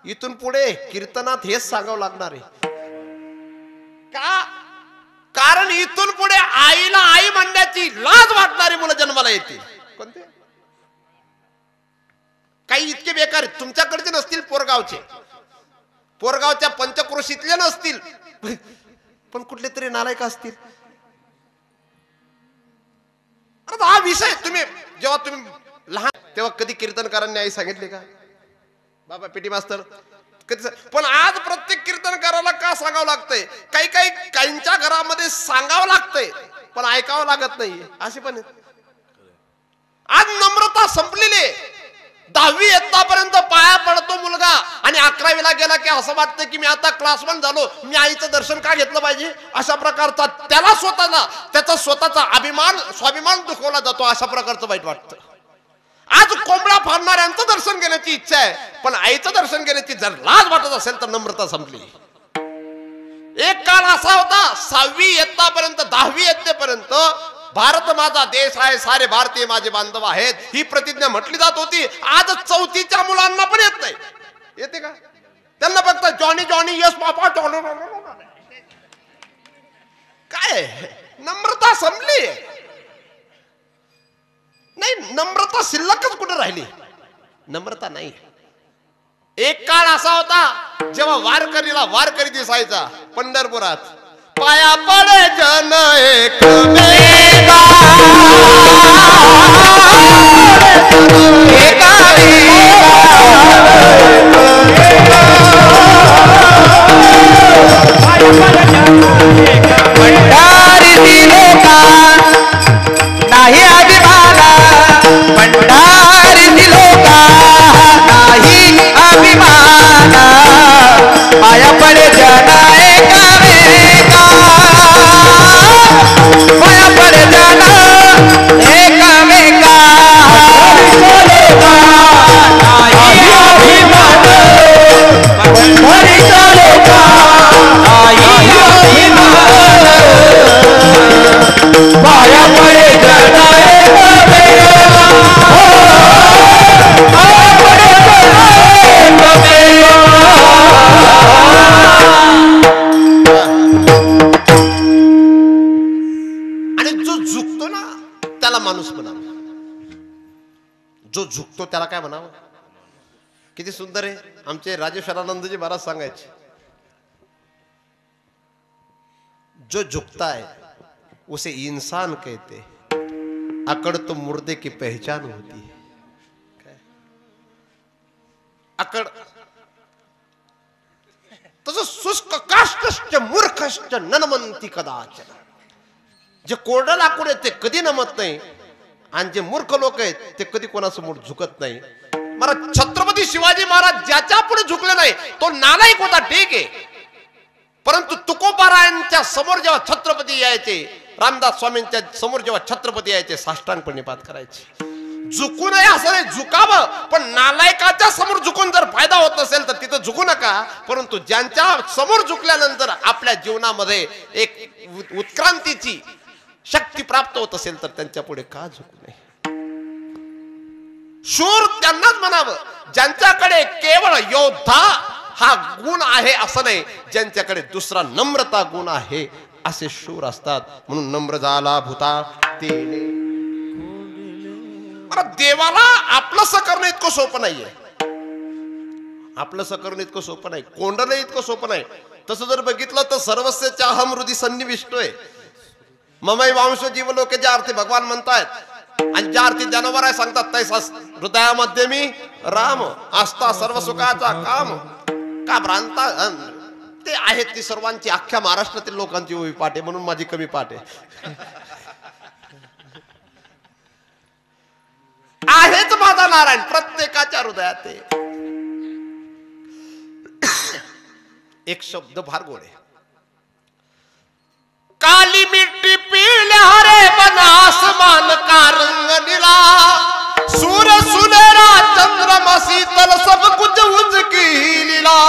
इथून पुढे कीर्तनात हेच सांगावं लागणार आहे. का? कारण इथून पुढे आईला आई म्हणण्याची लाज वाटणारी मुलं जन्माला येतील. कोणते? काही इतके बेकार तुमच्याकडचे नसतील, पोरगावच्या पंचक्रोशीतले नसतील, पण कुठले तरी नालायक असतील. हा विषय जेव्हा तुम्ही लहान तेव्हा कधी कीर्तनकारांनी आई सांगितले का बाबा पेटी मास्तर? पण आज प्रत्येक कीर्तनकाराला का सांगावं लागतंय? काहींच्या घरामध्ये सांगावं लागतंय पण ऐकावं लागत नाही, असे पण आज नम्रता संपलेली. 10वी इयत्तापर्यंत पाया पडतो मुलगा आणि 11वीला गेला की असं वाटतं की मी आता क्लास 1 झालो, मी आईचं दर्शन का घेतलं पाहिजे? अशा प्रकारचा त्याला त्याचा स्वतःचा स्वाभिमान दुखवला जातो. अशा प्रकारचं वाईट वाटतं. आज कोंबडा फाडणाऱ्यांचं दर्शन घेण्याची इच्छा आहे, पण आईचं दर्शन घेण्याची जर लाज वाटत असेल तर नम्रता संपली. एक काळ असा होता 6वी इयत्तापर्यंत 10वी इयत्तेपर्यंत भारत माझा देश आहे, सारे भारतीय माझे बांधव आहेत, ही प्रतिज्ञा म्हटली जात होती. आज 4थीच्या मुलांना पण येत नाही. येते का? त्यांना फक्त Johnny Johnny yes papa Johnny. काय नम्रता संपली? नाही, नम्रता शिल्लकच कुठे राहिली? नम्रता नाही. एक काळ असा होता जेव्हा वारकरी दिसायचा पंढरपुरात, पाया पडे जन एकमेका,
पंढारी दिलो का नाही अभिमाना, पंढारी दिलो का नाही अभिमाना, पाया पडे जन एकामेका, पाया पडे जन एकामेका, नाही अभिमान, पंढरी चालो का नाही अभिमान, पाया पडे जन एकामेका, पाया पडे जन एकामेका.
आणि जो झुकतो ना त्याला माणूस म्हणावं. जो झुकतो त्याला काय म्हणावं? किती सुंदर आहे. आमचे राजेश्वरानंदजी महाराज सांगायचे, जो झुकता है उसे इंसान कहते, अकड़ तो मुर्दे की पहचान होती है. अकड़ तसं शुष्क काष्टश्च मूर्खश्च ननमंती कदाचन. जे कोरडं लाकूड आहे ते कधी नमत नाही आणि जे मूर्ख लोक आहेत ते कधी कोणासमोर झुकत नाही. मला छत्रपती शिवाजी महाराज ज्याच्या पुढे झुकले नाही तो नालायक होता, ठीक आहे, परंतु तुकोबारायांच्या समोर जेव्हा छत्रपती यायचे, रामदास स्वामींच्या समोर जेव्हा छत्रपती यायचे, साष्टांगपणे पात करायचे. झुकू नये असं नाही, झुकावं, पण नालायकाच्या समोर झुकून जर फायदा होत नसेल तर तिथं झुकू नका. परंतु ज्यांच्या समोर झुकल्यानंतर आपल्या जीवनामध्ये एक उत्क्रांतीची शक्ती प्राप्त होत असेल तर त्यांच्या पुढे का झुकू नये? शूर त्यांनाच म्हणावं ज्यांच्याकडे केवळ योद्धा हा गुण आहे असं नाही, ज्यांच्याकडे दुसरा नम्रता गुण आहे असे शूर असतात. म्हणून नम्र झाला भूता तेने. देवाला आपलंस करणं इतकं सोपं नाहीये. आपलंस करणं इतकं सोपं नाही, कोंडणं इतकं सोपं नाही. तसं जर बघितलं तर सर्वस्यच्या अहम हृदय सन्निविष्टोय ममई वांश जीव लोके, ज्या अर्थी भगवान म्हणतायत आणि ज्या अर्थी जनावर आहे सांगतात, तैसा हृदयामध्ये मी राम आस्था सर्व सुखाचा काम. का भ्रांता ते आहेत ती सर्वांची, अख्ख्या महाराष्ट्रातील लोकांची उभी पाठ आहे, म्हणून माझी कमी पाठ आहे. आहेच माझा नारायण प्रत्येकाच्या हृदयात आहे. एक शब्द फार गोड आहे. काली मिट्टी पीले हरे बना आसमान का रंग नीला सूर्य सुनहरा चंद्रमा शीतल सब कुछ उसकी लीला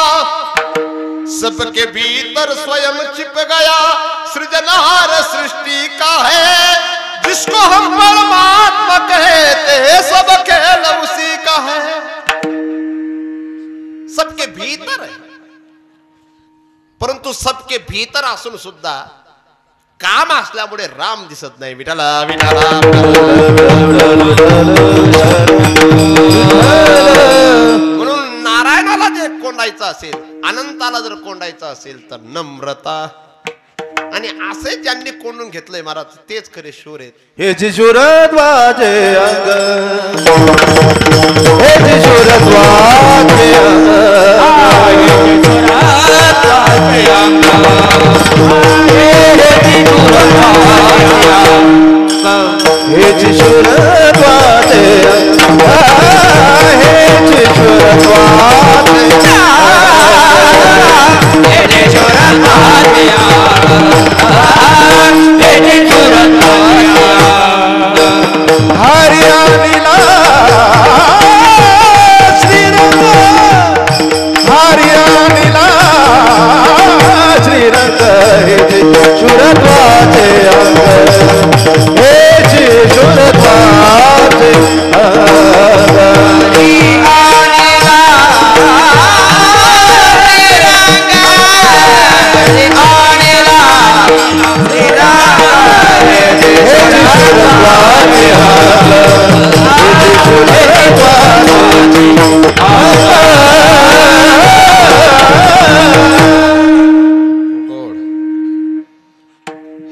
सबके भीतर स्वयं छिप गया सृजनहार सृष्टि का है जिसको हम परमात्मा कहते हैं सब खेल उसी का है. सबके भीतर है परंतु सबके भीतर असून सुद्धा काम असल्यामुळे राम दिसत नाही. विठाला विठाला म्हणून नारायणाला जे कोंडायचं असेल अनंताला जर कोंडायचं असेल तर नम्रता आणि असे ज्यांनी कोंडून घेतलंय महाराज तेच खरे शूर आहेत.
हे जी शूरत वाजे अंग हे जी शूरत वाजे हे जी शूरत वाजे हे जी शूरत वाजे हे जी शूरत वाजे हरियाणीला श्रीरंग हरियाणीला श्रीरंग हे शुरत्वाचे अंग हे शुरत्वाचे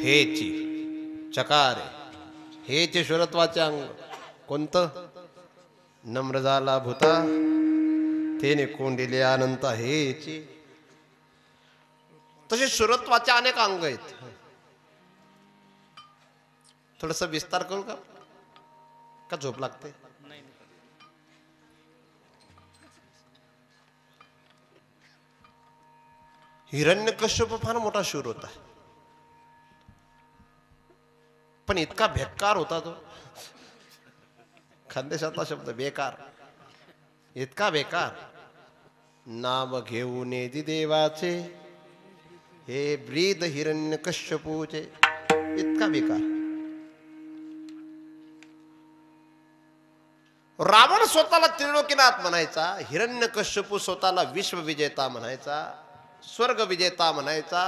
हेची चकार हेचे शुरत्वाचे अंग कोणतं नम्र झाला भूता तेने कोंडिले अनंत हेची. तसे शुरत्वाचे अनेक अंग आहेत. थोडस विस्तार करू का झोप लागते. हिरण्यकश्यप फार मोठा शूर होता पण इतका बेकार होता तो खानदेशातला शब्द बेकार इतका बेकार. नाम घेऊन देवाचे हे ब्रीद हिरण्यकश्यपूचे इतका बेकार. रावण स्वतःला त्रिलोकीनाथ म्हणायचा हिरण्यकश्यपू स्वतःला विश्वविजेता म्हणायचा स्वर्ग विजेता म्हणायचा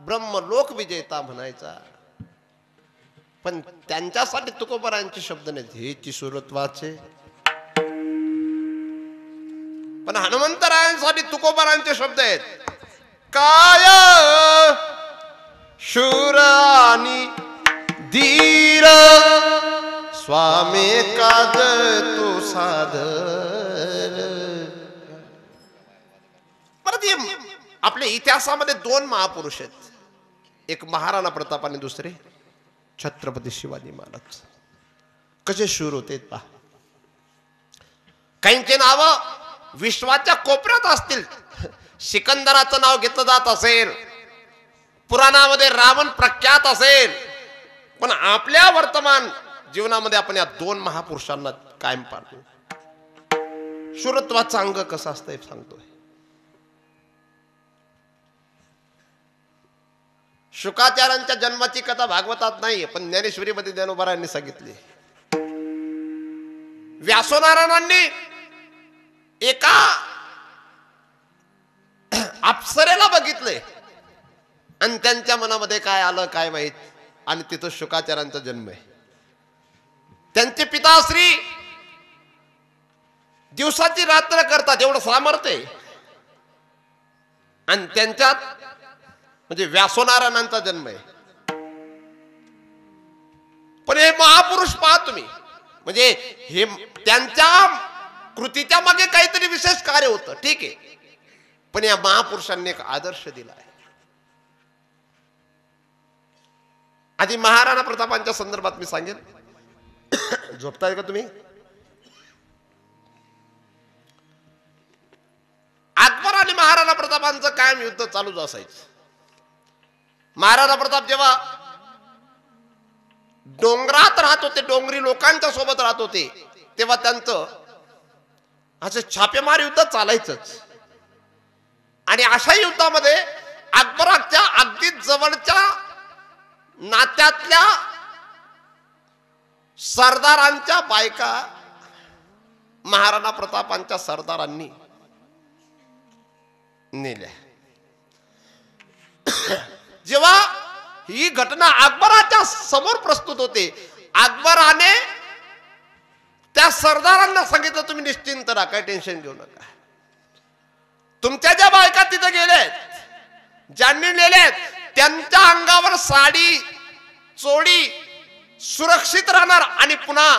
ब्रह्मलोक विजेता म्हणायचा. पण त्यांच्यासाठी तुकोबारांचे शब्द नाहीत हेची सुरत्वाचे. पण हनुमंतरायांसाठी तुकोबारांचे शब्द आहेत काय शूर आणि धीर स्वामी काज तो साधर. परत आपल्या इतिहासामध्ये दोन महापुरुष आहेत एक महाराणा प्रताप आणि दुसरे छत्रपती शिवाजी महाराज. कसे शूर होते पहा. काहींचे नाव विश्वाच्या कोपऱ्यात असतील सिकंदराचं नाव घेतलं जात असेल पुराणामध्ये रावण प्रख्यात असेल पण आपल्या वर्तमान जीवनामध्ये आपण या दोन महापुरुषांना कायम पाहतो. शूरत्वाचं अंग कसं असतंय सांगतोय. शुकाचार्यांच्या जन्माची कथा भागवतात नाही पण ज्ञानेश्वरीमध्ये ज्ञानोबारायांनी सांगितली. व्यासोनारायणांनी एका अप्सरेला बघितले आणि त्यांच्या मनामध्ये काय आलं काय माहित आणि तिथं शुकाचार्यांचा जन्म आहे. त्यांचे पिताश्री दिवसाची रात्र करतात एवढं सामर्थ्य आहे आणि त्यांच्यात म्हणजे व्यासोनारायणांचा जन्म आहे. पण हे महापुरुष पहा तुम्ही म्हणजे हे त्यांच्या कृतीच्या मागे काहीतरी विशेष कार्य होतं ठीक आहे पण या महापुरुषांनी एक आदर्श दिला आहे. आधी महाराणा प्रतापांच्या संदर्भात मी सांगेन. झोपताय का तुम्ही अकबर आणि महाराणा प्रतापांचं कायम युद्ध चालूच असायचं. महाराणा प्रताप जेव्हा डोंगरात राहत होते, डोंगरी लोकांच्या सोबत राहत होते, तेव्हा त्यांचं असं छापेमार युद्ध चालायचंच. आणि अशा युद्धामध्ये अकबराच्या अगदी जवळच्या नात्यातल्या सरदारांच्या बायका महाराणा प्रतापांच्या सरदारांनी नेल्या. जेव्हा ही घटना अकबराच्या समोर प्रस्तुत होते, अकबराने त्या सरदारांना सांगितलं, तुम्ही निश्चिंत राहा, काही टेन्शन घेऊ नका. तुमच्या ज्या बायका तिथे गेलेत, ज्यांनी नेलेत, त्यांच्या अंगावर साडी चोळी सुरक्षित राहणार आणि पुन्हा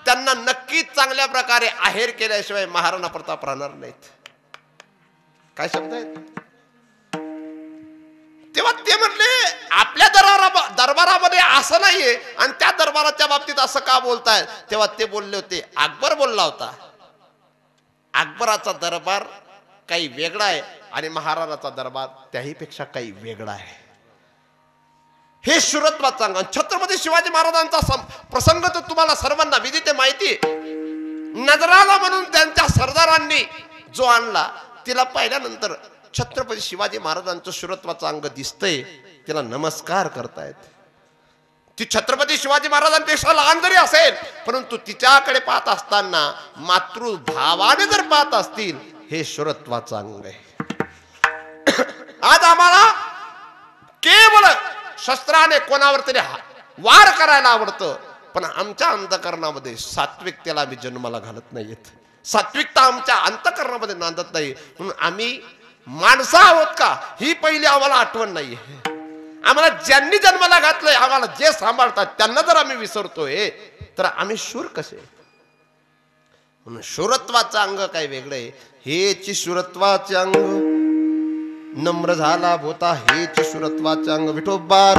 त्यांना नक्कीच चांगल्या प्रकारे आहेर केल्याशिवाय महाराणा प्रताप राहणार नाहीत. काय शब्द आहेत? तेव्हा ते म्हटले, आपल्या दरबारामध्ये असं नाहीये आणि त्या दरबाराच्या बाबतीत असं का बोलताय? तेव्हा ते बोलले होते, अकबर बोलला होता, अकबराचा दरबार काही वेगळा आहे आणि महाराणाचा दरबार त्याही पेक्षा काही वेगळा आहे. हे शूरत्वाचं अंग. छत्रपती शिवाजी महाराजांचा प्रसंग तर तुम्हाला सर्वांना विदित माहिती. नजराला म्हणून त्यांच्या सरदारांनी जो आणला, तिला पाहिल्यानंतर छत्रपती शिवाजी महाराजांचं शूरत्वाचं अंग दिसतंय, तिला नमस्कार करतायत. ती छत्रपती शिवाजी महाराजांपेक्षा लहान जरी असेल, परंतु तिच्याकडे पाहत असताना मातृभावाने जर पाहत असतील, हे शूरत्वाचं अंग आहे. आज आम्हाला केवळ शस्त्राने कोणावर तरी वार करायला आवडतं, पण आमच्या अंतःकरणामध्ये सात्विकतेला आम्ही जन्माला घालत नाहीयेत. सात्विकता आमच्या अंतःकरणामध्ये नांदत नाही. म्हणून आम्ही माणसं आहोत का, ही पहिली आम्हाला आठवण नाहीये. आम्हाला ज्यांनी जन्माला घातलंय, आम्हाला जे सांभाळतात, त्यांना जर आम्ही विसरतोय, तर आम्ही शूर कसे? म्हणून शूरत्वाचं अंग काय वेगळं आहे. हेची शूरत्वाचे अंग नम्र झाला भोता, हेची शूरत्वाचे अंग विठोबार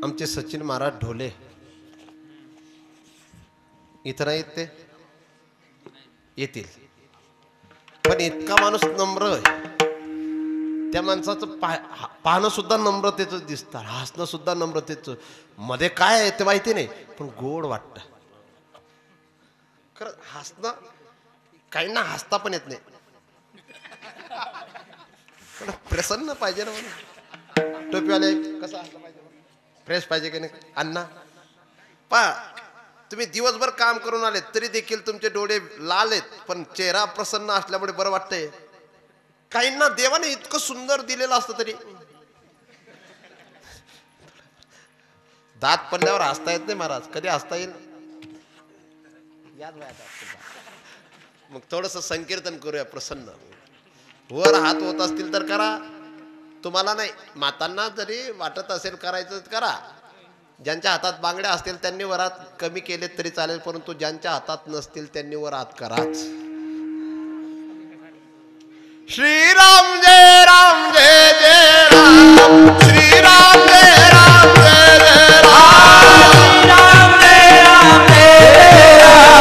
आमचे सचिन महाराज ढोले इथं नाही, ते येतील, पण इतका माणूस नम्र आहे. त्या माणसाचं पाहणं सुद्धा नम्रतेच दिसतं, हसणं सुद्धा नम्रतेच. मध्ये काय आहे ते माहिती नाही, पण गोड वाटत. खरं हसणं, काहींना हसता पण येत नाही, पण प्रसन्न पाहिजे ना. म्हणून टोपीवाले कसं हसलं पाहिजे, फ्रेश पाहिजे की नाही. अण्णा पा, तुम्ही दिवसभर काम करून आले तरी देखील तुमचे डोळे लाल आहेत, पण चेहरा प्रसन्न असल्यामुळे बरं वाटतंय. काहींना देवाने इतकं सुंदर दिलेलं असतं तरी दात पडल्यावर हसता येत नाही. महाराज कधी हसता येईल? मग थोडस संकीर्तन करूया प्रसन्न. वर हात होत असतील तर करा, तुम्हाला नाही, मातांना जरी वाटत असेल करायचं करा. ज्यांच्या हातात बांगड्या असतील त्यांनी वरात कमी केलेत तरी चालेल, परंतु ज्यांच्या हातात नसतील त्यांनी वरात कराच. श्रीराम जय राम जय जय राम, श्रीराम जय राम जय जय राम, श्रीराम जय राम जय राम,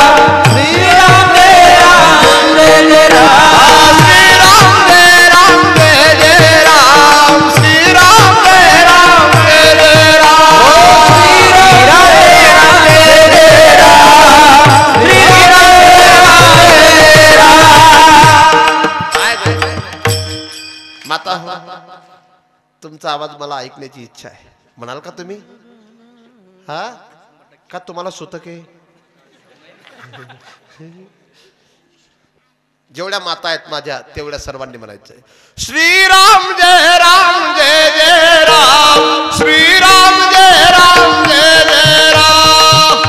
श्रीराम जय राम जय जय राम, श्रीराम जय राम जय जय राम, श्रीराम जय हो तुमचा आवाज मला ऐकण्याची इच्छा आहे म्हणाल का तुम्ही हा का तुम्हाला सुतक आहे जेवढ्या माता आहेत माझ्या तेवढ्या सर्वांनी म्हणायचंय श्रीराम जय राम जय जय राम श्रीराम जय राम जय जय राम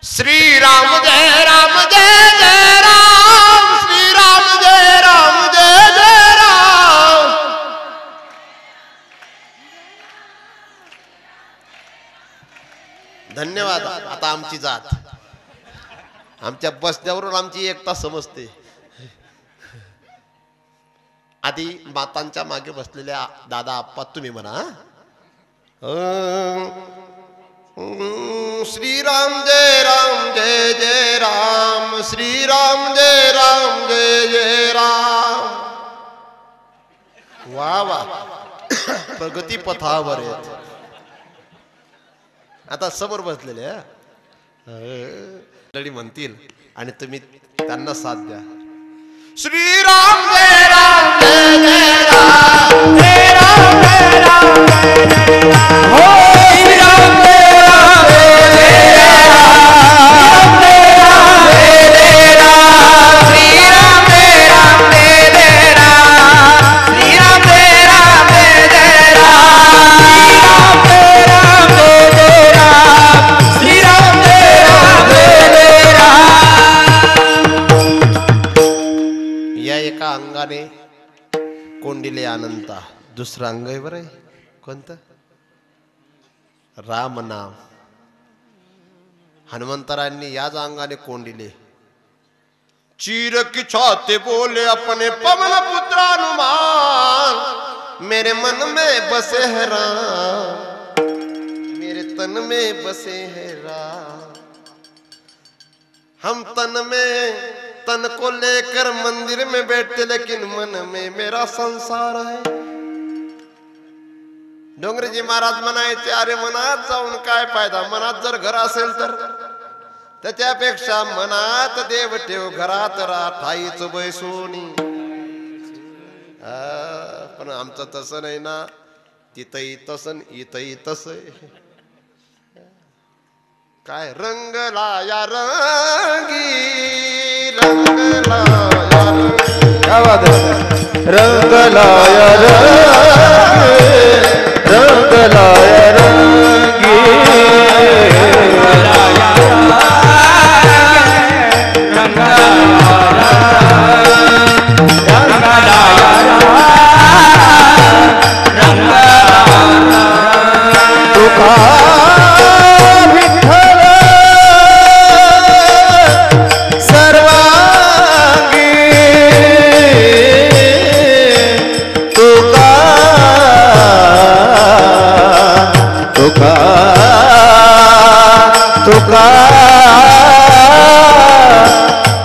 श्रीराम जय राम जय जय राम श्रीराम जय राम जय जय राम धन्यवाद आता आमची जात आमच्या बसण्यावरून आमची एकता समजते आधी मातांच्या मागे बसलेल्या दादा आप्पा तुम्ही म्हणा श्रीराम जय राम श्रीराम जय जय राम वा वा प्रगती पथावर आहेत आता समोर बसलेले लढी म्हणतील आणि तुम्ही त्यांना साथ द्या श्रीराम जय राम जय जय राम जय राम जय राम जय जय राम हो श्रीराम जय राम जय राम जय राम श्रीराम जय राम जय जय राम श्रीराम जय राम जय जय राम श्रीराम जय राम जय जय राम श्रीराम जय राम जय जय राम या एका अंगाने कोंडिले अनंता दुसरं अंग आहे बरं कोणतं राम नाम हनुमंतरायांनी याच अंगाने कोंडिले चीर की छाते बोले अपने पवन पुत्र हनुमान मेरे मन में बसे है राम मेरे तन में बसे है राम हम तन को लेकर मंदिर में बैठते लेकिन मन में मेरा संसार है डोंगरेजी महाराज म्हणायचे अरे मनात जाऊन काय फायदा मनात जर घर असेल तर त्याच्यापेक्षा मनात देव ठेव घरात ठाईच बैसोनी पण आमचं तसं नाही ना तिथंही तसं इथंही तसं काय रंग लाया रंगी रंग लाया
रंग लाया रंग लाया रंगी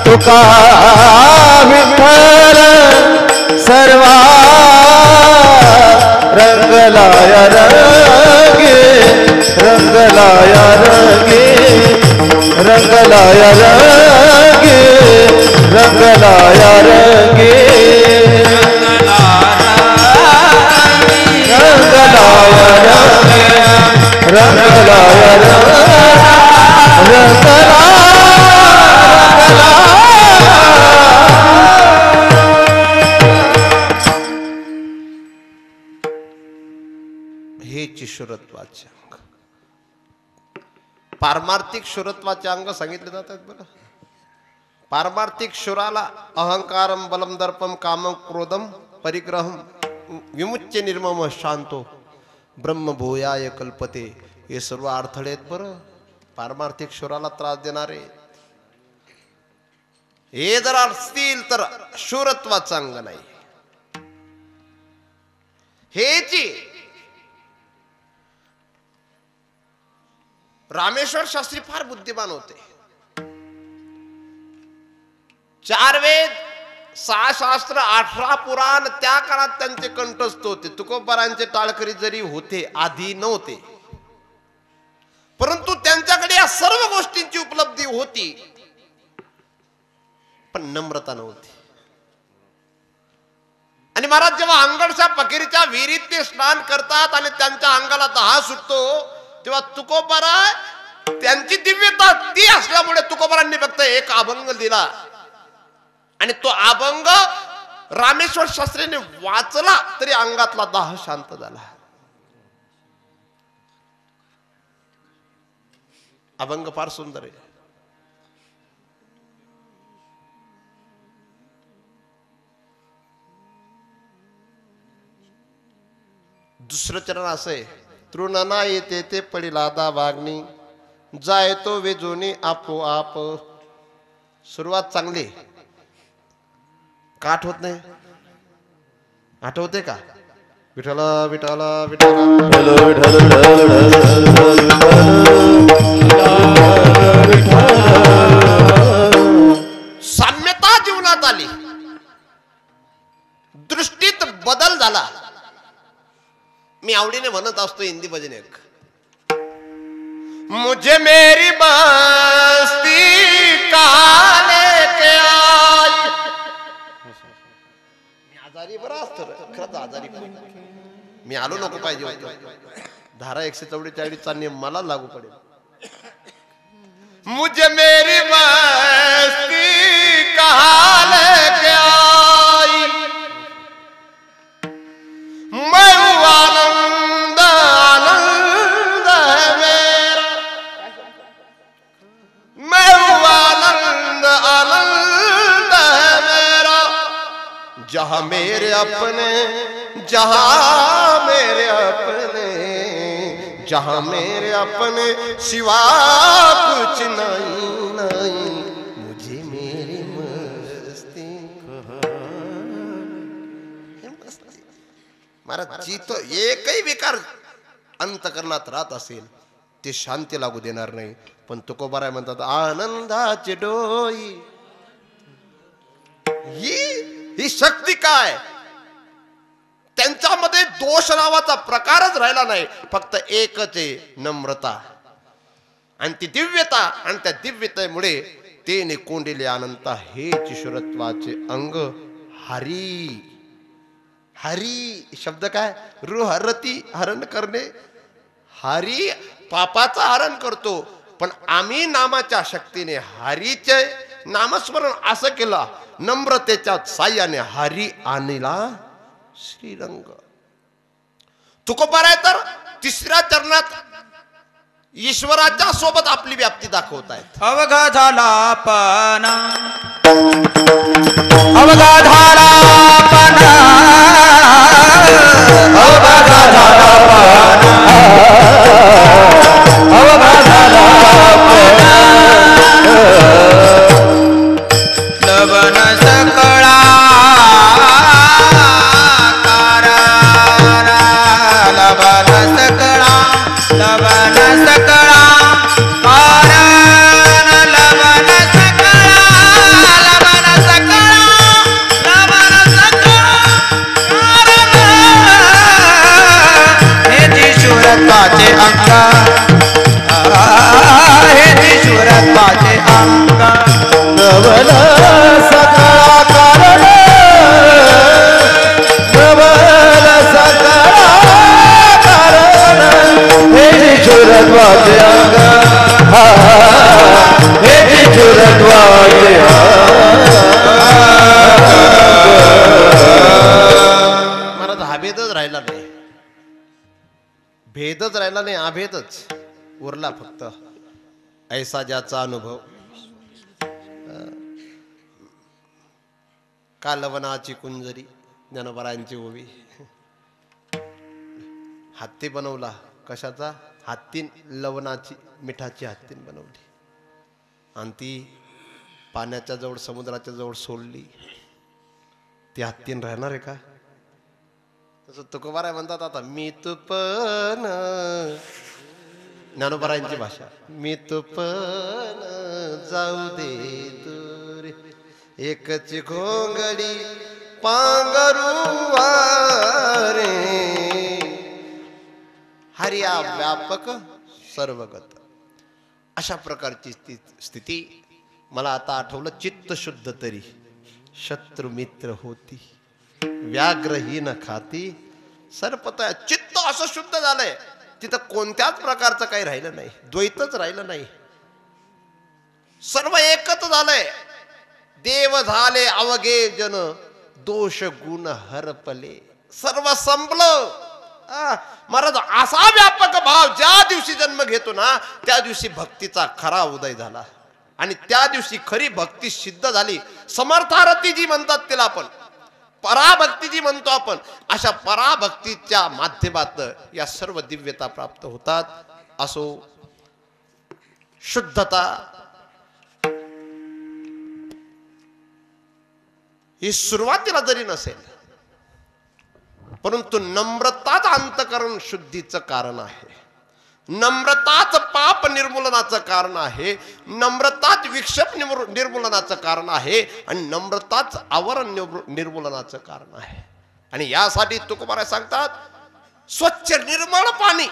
तुका विठ्ठल सर्वा रंग लाया रंगे रंग लाया रंगे रंग लाया रंगे रंग लाया रंगे रंग लाया रंगे रंग लाया रंग
शुरत्वाचे अंग पारमार्थिक शुरत्वाचे अंग सांगितले जातात बरं पारमार्थिक शुराला अहंकारम बलम दर्पम कामम क्रोधम परिग्रहम विमुच्य निर्मम शांतो ब्रह्म भूयाय कल्पते हे सर्व अडथळे आहेत बरं पारमार्थिक शुराला त्रास देणारे हे जर असतील तर शुरत्वाचा अंग नाही हेची रामेश्वर शास्त्री फार बुद्धिमान होते 4 वेद 6 शास्त्र 18 पुराण त्या काळात त्यांचे कंठस्थ होते तुकोबारांचे टाळकरी जरी होते आधी नव्हते परंतु त्यांच्याकडे या सर्व गोष्टींची उपलब्धी होती पण नम्रता नव्हती. आणि महाराज जेव्हा अंगडच्या फकीरीच्या विहिरीत ते स्नान करतात आणि त्यांच्या अंगाला दहा सुटतो तेव्हा तुकोबाराय त्यांची दिव्यता ती असल्यामुळे तुकोबारांनी फक्त एक अभंग दिला आणि तो अभंग रामेश्वर शास्त्रीने वाचला तरी अंगातला दाह शांत झाला. अभंग फार सुंदर आहे. दुसरं चरण असं आहे, तृणना येते ते पडिला दा वागणी जाय तो वेजोनी आपोआप. सुरुवात चांगली, काठ होत नाही. आठवते का? विठला विठला विठला साम्यता जीवनात आली, दृष्टीत बदल झाला. मी आवडीने म्हणत असतो हिंदी भजन एक, मुझे मेरी बस्ती कहाँ लेके आई. मी आजारी बरं असतो खरंच आजारी मी आलो नको पाहिजे होतो. धारा 144 चा नियम मला लागू पडेल. मुझे मेरी बस्ती कहाँ लेके आई, मैं आनंद आनंद है मेरा, मैं आनंद आनंद है मेरा. जहां मेरे अपने, जहां मेरे अपने, जहां मेरे अपने सिवा कुछ नहीं नहीं, मुझे मेरी मस्ती. महाराज जी तो एकही विकार अंतकरणात राहत असेल ते शांती लागू देणार नाही. पण तुकोबाराय म्हणतात आनंदाची डोई. ही शक्ती काय? त्यांच्यामध्ये दोष नावाचा प्रकारच राहिला नाही, फक्त एकच आहे, नम्रता. आणि ती दिव्यता, आणि त्या दिव्यतेमुळे ते कोंडिले अनंता हे ईश्वरत्वाचे अंग. हरी हरी शब्द काय? रुहरती, हरण करणे. हरी पापाचा हरण करतो, पण आम्ही नामाच्या शक्तीने हरीचे नामस्मरण असं केलं, नम्रतेच्या साह्याने हरी आणला श्रीरंग. तुकोबाराय तर तिसऱ्या चरणात ईश्वराच्या सोबत आपली व्याप्ती दाखवत आहेत.
अवघा झाला पणा,
अवघा झाला पणा, अवघा झाला पणा, अवघा झाला पणा.
लवण सकळा लवण सकळा, लवण सकळा कारण, लवण सकळा, लवण सकळा, लवण सकळा कारण. हे ईश्वरत्वाचे अंग, हे ईश्वरत्वाचे अंग.
नवल सकळा कारण, नवल सकळा कारण, हे ईश्वरत्वाचे अंग, हे ईश्वरत्वाचे अंग.
महाराज हा भेदच राहिला नाही, भेदच राहिला नाही, अभेदच उरला फक्त. ऐसा ज्याचा अनुभव. का लवणाची कुंजरी, ज्ञानोबारायांची ओवी. हत्ती बनवला, कशाचा? हत्तीन लवणाची, मिठाची हत्तीन बनवली आणि ती पाण्याच्या जवळ, समुद्राच्या जवळ सोडली. ती हत्तीन राहणार आहे का? तसं तुकोबाराय म्हणतात आता मी तुपन, ज्ञानोबारायांची भाषा, मी तुपन जाऊ दे दूर, एकच घोंगडी पांघरुवारे. हरिया व्यापक सर्वगत. अशा प्रकारची स्थिती मला आता आठवलं, चित्त शुद्ध तरी शत्रु मित्र होती, व्याघ्रहीन खाती सरपता. चित्त असं शुद्ध झालंय तिथं कोणत्याच प्रकारचं काही राहिलं नाही, द्वैतच राहिलं नाही, सर्व एकच झालंय. देव झाले अवघे जन, दोष गुण हरपले, सर्व संपलं. महाराज, असा व्यापक भाव ज्या दिवशी जन्म घेतो ना त्या दिवशी भक्तीचा खरा उदय झाला आणि त्या दिवशी खरी भक्ती सिद्ध झाली. समर्थारती जी म्हणतात तिला आपण पराभक्ती जी म्हणतो आपण, अशा पराभक्तीच्या माध्यमात या सर्व दिव्यता प्राप्त होतात. असो शुद्धता ही सुरुवातीला जरी नसेल, परंतु नम्रताच अंतःकरण शुद्धीचं कारण आहे, नम्रताच पाप निर्मूलनाचं कारण आहे, नम्रताच विक्षेप निर्मूलनाचं कारण आहे आणि नम्रताच आवरण निर्मूलनाचं कारण आहे. आणि यासाठी तुकोबाराय सांगतात, स्वच्छ निर्मळ पाणी.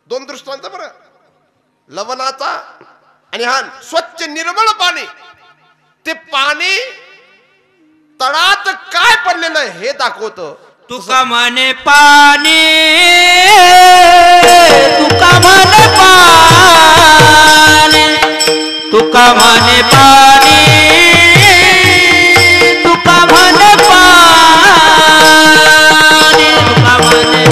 दोन दृष्टांत बरं, लवणाचा आणि हा स्वच्छ निर्मळ पाणी. ते पाणी तळात काय पडलेलं हे दाखवतं.
तुका म्हणे पाणी, तुका म्हणे पाणी, तुका म्हणे पाणी, तुका म्हणे पाणी, तुका म्हणे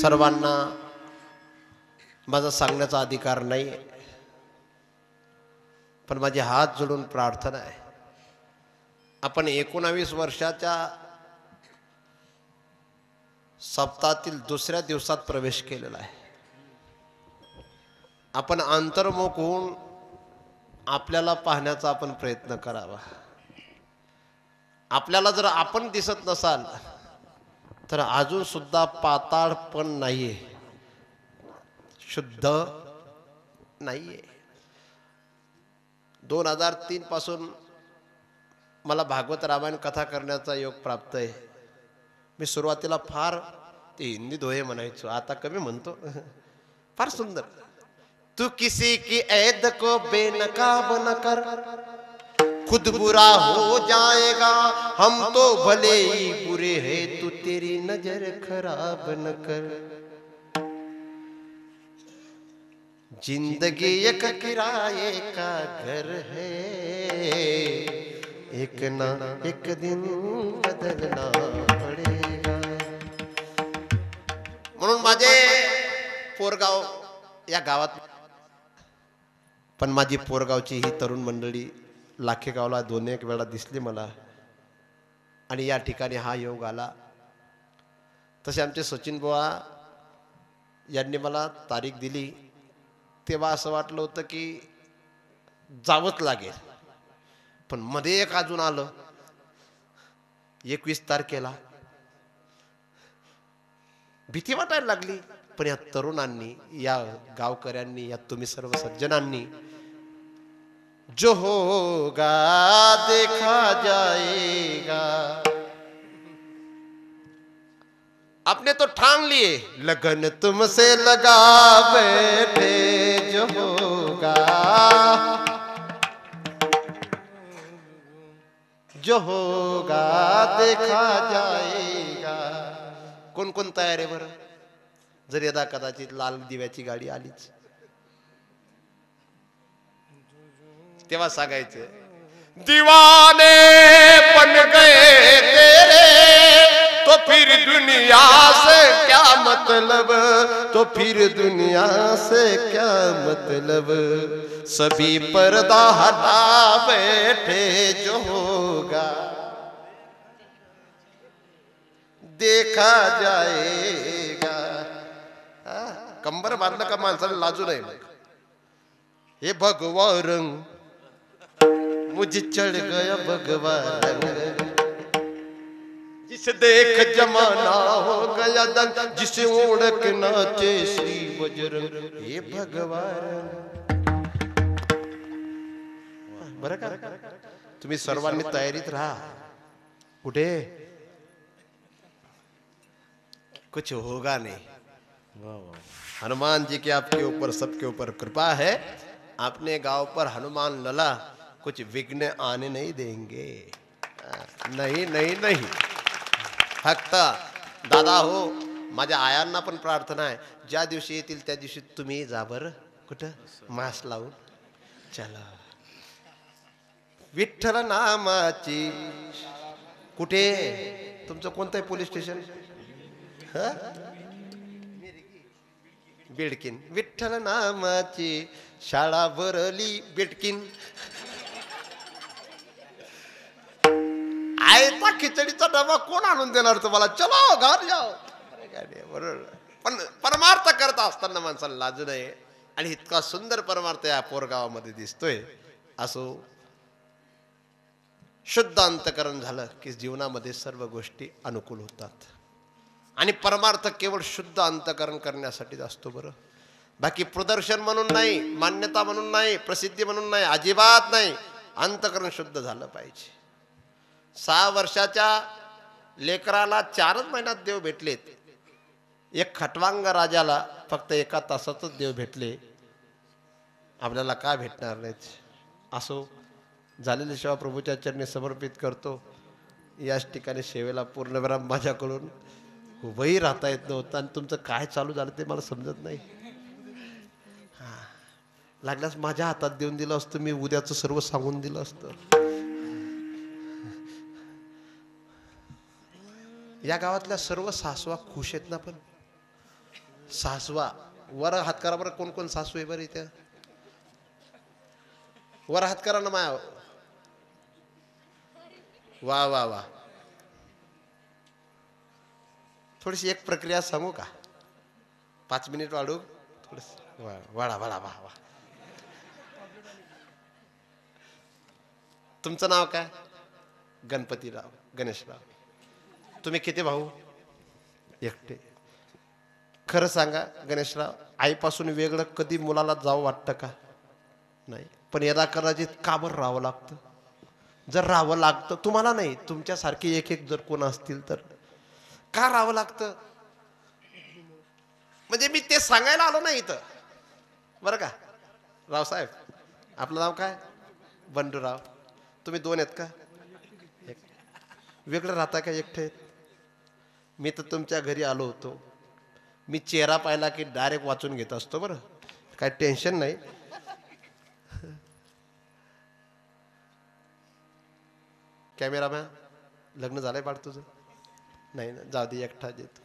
सर्वांना माझा सांगण्याचा अधिकार नाही, पण माझे हात जोडून प्रार्थना आहे. आपण 19 वर्षाच्या सप्ताहातील दुसऱ्या दिवसात प्रवेश केलेला आहे. आपण अंतर्मुख होऊन आपल्याला पाहण्याचा आपण प्रयत्न करावा. आपल्याला जर आपण दिसत नसाल तर अजून सुद्धा पाताळ पण नाहीये, शुद्ध नाहीये. 2003 पासून मला भागवत रामायण कथा करण्याचा योग प्राप्त आहे. मी सुरुवातीला फार ते हिंदी दोहे म्हणायचो, आता कमी म्हणतो. फार सुंदर. तू किसी की ऐद को बेनकाब न कर, खुद बुरा हो जाएगा, हम तो भले ही बुरे हैं, तू तेरी नजर खराब न कर. जिंदगी एक किराए का घर है, एक ना एक दिन बदलना पडेगा. म्हणून माझे पोरगाव या गावात, पण माझी पोरगावची ही तरुण मंडळी लाखेगावला 2-1 वेळा दिसली मला आणि या ठिकाणी हा योग आला. तसे आमचे सचिन बुवा यांनी मला तारीख दिली तेव्हा असं वाटलं होतं की जावंच लागेल, पण मध्ये एक अजून आलं 21 तारखेला. भीती वाटायला लागली, पण या तरुणांनी, या गावकऱ्यांनी, या तुम्ही सर्व सज्जनांनी, जो होगा देखा जाएगा, आपने तो ठान लिए लगन तुमसे लगा बैठे, जो होगा जो होगा देखा जाएगा. कोण कोण तयार आहे बरं? जर यदा कदाचित लाल दिव्याची गाडी आलीच तेव्हा सांगायचं, दीवाने बन गए तेरे तो फिर दुनिया से क्या मतलब, तो फिर दुनिया से क्या मतलब. सभी पर्दा हटा बैठे जो होगा देखा जाएगा. कंबर बांधलं का माणसाला लाजू नये. हे भगवा रंग मुझे चढ़ गया भगवा रंग, जिसे देख जमाना हो गया दंग, जिसे ओढ़ के नाचे श्री बजरंग. हे भगवा रंग. बरं का? तुम्ही सर्वांनी तयारीत राहा. कुठे कुछ होगा नहीं. हनुमान जी की आपके ऊपर सबके ऊपर कृपा है. अपने गांव पर हनुमान लला कुछ विघ्न आने नहीं देंगे. नहीं नहीं नहीं. फक्त दादा हो, माझ्या आयांना पण प्रार्थना आहे, ज्या दिवशी येतील त्या दिवशी तुम्ही जा बरं. कुठं? मास्क लावून. चला. विठ्ठल नामाची. कुठे तुमचं कोणतं आहे पोलीस स्टेशन? बिडकीन. विठ्ठल नामाची शाळा भरली बिडकीन. आयता खिचडीचा डबा कोण आणून देणार तुम्हाला? चलो घर जाओ. बरोबर. पण परमार्थ करता असताना माणसाला लाजू नये. आणि इतका सुंदर परमार्थ या पोरगावामध्ये दिसतोय. असो, शुद्ध अंतकरण झालं की जीवनामध्ये सर्व गोष्टी अनुकूल होतात. आणि परमार्थ केवळ शुद्ध अंतकरण करण्यासाठीच असतो बरं. बाकी प्रदर्शन म्हणून नाही, मान्यता म्हणून नाही, प्रसिद्धी म्हणून नाही, अजिबात नाही. अंतकरण शुद्ध झालं पाहिजे. 6 वर्षाच्या लेकराला 4च महिन्यात देव भेटलेत. एक खटवांग राजाला फक्त 1 तासातच देव भेटले. आपल्याला काय भेटणार नाहीत. असो, झालेली सेवा प्रभूच्या चरणी समर्पित करतो. याच ठिकाणी सेवेला पूर्णविराम माझ्याकडून उभंही राहता येत नव्हतं. आणि तुमचं काय चालू झालं ते मला समजत नाही. लागल्यास माझ्या हातात देऊन दिलं असतं, मी उद्याचं सर्व सांगून दिलं असतं. या गावातल्या सर्व सासवा खुश आहेत ना? पण सासवा वर हात करा बरं. कोण कोण सासू आहे बरं इथे? वर हात करा ना माया. वा वा वा. थोडीशी एक प्रक्रिया सांगू का? 5 मिनिट वाढू थोडस. वाढा वाढा वा वा. तुमचं नाव काय? गणपतीराव, गणेशराव. तुम्ही किती भाऊ? एकटे. खरं सांगा गणेशराव, आईपासून वेगळं कधी मुलाला जावं वाटतं का? नाही. पण यदा कदाचित का बरं राहावं लागतं? जर राहावं लागतं, तुम्हाला नाही, तुमच्यासारखे एक एक जर कोण असतील तर का राहावं लागतं? म्हणजे मी ते सांगायला आलो नाही इथं बरं का. रावसाहेब, आपलं नाव काय? बंडूराव. तुम्ही 2 आहेत का? एक. वेगळं राहता का एकटे? मी तर तुमच्या घरी आलो होतो. मी चेहरा पाहिला की डायरेक्ट वाचून घेत असतो बरं. काय टेन्शन नाही. कॅमेरामॅन, लग्न झालंय बाळ तुझं? नाही ना, जाऊ दे, एकटा देतो.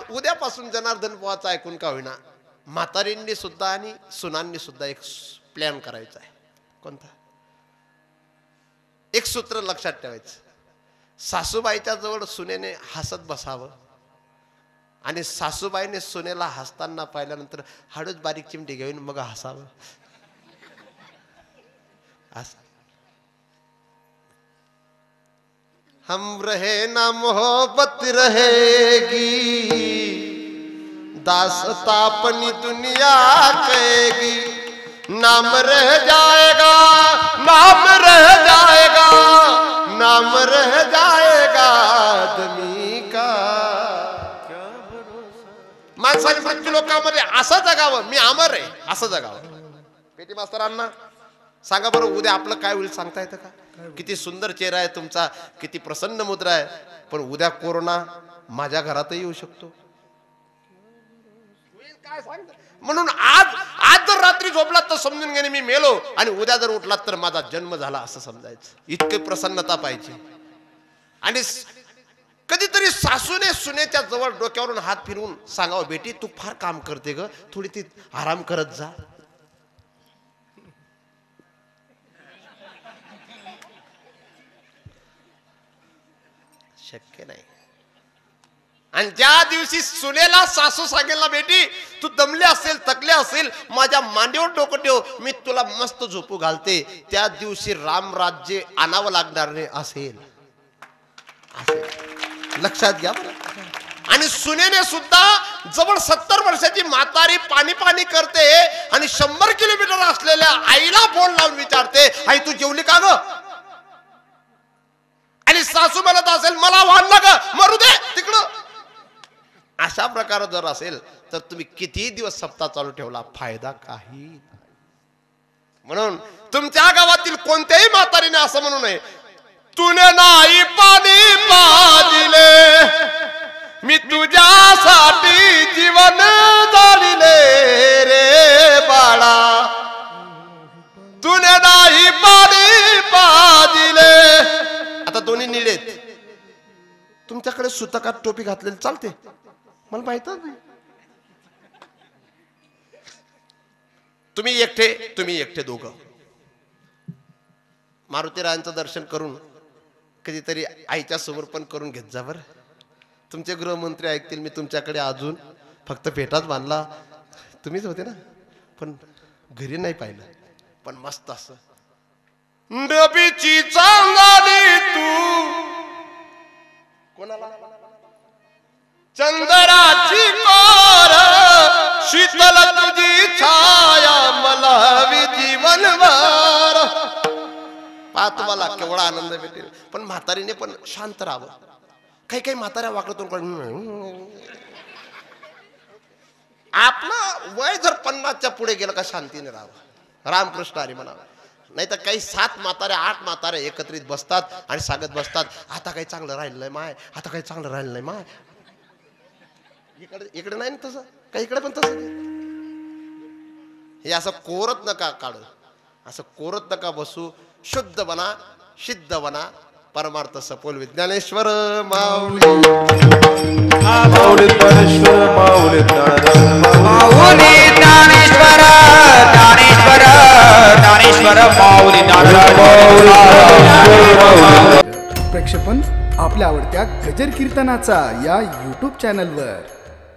उद्यापासून जनार्दन बुवाचं ऐकून का होईना, म्हातारींनी सुद्धा आणि सुनांनी सुद्धा एक प्लॅन करायचा आहे. कोणता? एक सूत्र लक्षात ठेवायचं. सासूबाईच्या जवळ सुनेने हसत बसावं आणि सासूबाईने सुनेला हसताना पाहिल्यानंतर हळूच बारीक चिमटी घेऊन मग हसावं. हम रहे ना मोहब्बत रहेगी, दास्तां अपनी दुनिया कहेगी. नाम रह जाएगा, नाम रह जाएगा, नाम रह जाएगा आदमी का. क्या भरोसा. माणसाने मृत्यू लोकांमध्ये असं जगावं, मी अमर आहे असं जगावं. पेटी मास्तरांना सांगा बरं, उद्या आपलं काय होईल सांगता येतं का? किती सुंदर चेहरा आहे तुमचा, किती प्रसन्न मुद्रा आहे, पण उद्या कोरोना माझ्या घरातही येऊ शकतो. काय सांगता? म्हणून आज जर रात्री झोपलात तर समजून घेणे मी मेलो, आणि उद्या जर उठलात तर माझा जन्म झाला असं समजायचं. इतकी प्रसन्नता पाहिजे. आणि कधीतरी सासूने सुनेच्या जवळ डोक्यावरून हात फिरवून सांगावं, बेटी तू फार काम करते ग, थोडी ती आराम करत जा. शक्य नाही. आणि ज्या दिवशी सुनेला सासू सांगेल ना, बेटी तू दमले असेल, थकले असेल, माझ्या मांडीवर डोकं ठेव, मी तुला मस्त झोपू घालते, त्या दिवशी रामराज्य आणावं लागणार नाही असेल. लक्षात घ्या. आणि सुनेने सुद्धा जवळ 70 वर्षाची म्हातारी पाणी पाणी करते आणि 100 किलोमीटर असलेल्या आईला फोन लावून विचारते, आई तू जेवली का ग? आणि सासू म्हणत असेल, मला वाहन ग, मरू दे तिकडं. अशा प्रकार जर असेल तर तुम्ही किती दिवस सप्ताह चालू ठेवला, फायदा काही. म्हणून तुमच्या गावातील कोणत्याही म्हातारीने असं म्हणू नये, तुने नाही पाणी पाजिले, मी तुझ्यासाठी जीवन जाळिले रे बाळा. तुने नाही पाणी पाजिले. आता दोन्ही निळेत. तुमच्याकडे सुतकात टोपी घातलेली चालते? मला माहितच नाही. तुम्ही एकटे दोघं मारुतीरायांचं दर्शन करून कधीतरी आईच्या समोर पण करून घेत जा बरं. तुमचे गृहमंत्री ऐकतील, मी तुमच्याकडे अजून फक्त पेटाच बांधला, तुम्हीच होते ना, पण घरी नाही पाहिलं. पण मस्त असं डबीची चांगली तू, कोणाला चंद्राची कोर, शीतल तुझी छाया मला जीवनभर. पहा तुम्हाला केवढा आनंद भेटेल. पण म्हातारीने पण शांत राहावं. काही म्हाताऱ्या वाकडतून आपलं वय जर 50च्या पुढे गेलं का शांतीने राहावं. रामकृष्ण हरी म्हणावं. नाही तर काही 7 म्हाताऱ्या 8 म्हाताऱ्या एकत्रित बसतात आणि सांगत बसतात, आता काही चांगलं राहिलं नाही माय, आता काही चांगलं राहिलं नाही माय. इकडे नाही तसं, काही इकडे पण तसं. हे असं कोरत नका काढू, असं कोरत नका बसू. शुद्ध बना, सिद्ध बना. परमार्थ सपोल विज्ञानेश्वर माऊली.
माऊली ज्ञानेश्वर, माऊली
माऊली ज्ञानेश्वर, ज्ञानेश्वर ज्ञानेश्वर माऊली
प्रक्षेपण आपल्या आवडत्या गजर कीर्तनाचा या YouTube चॅनलवर.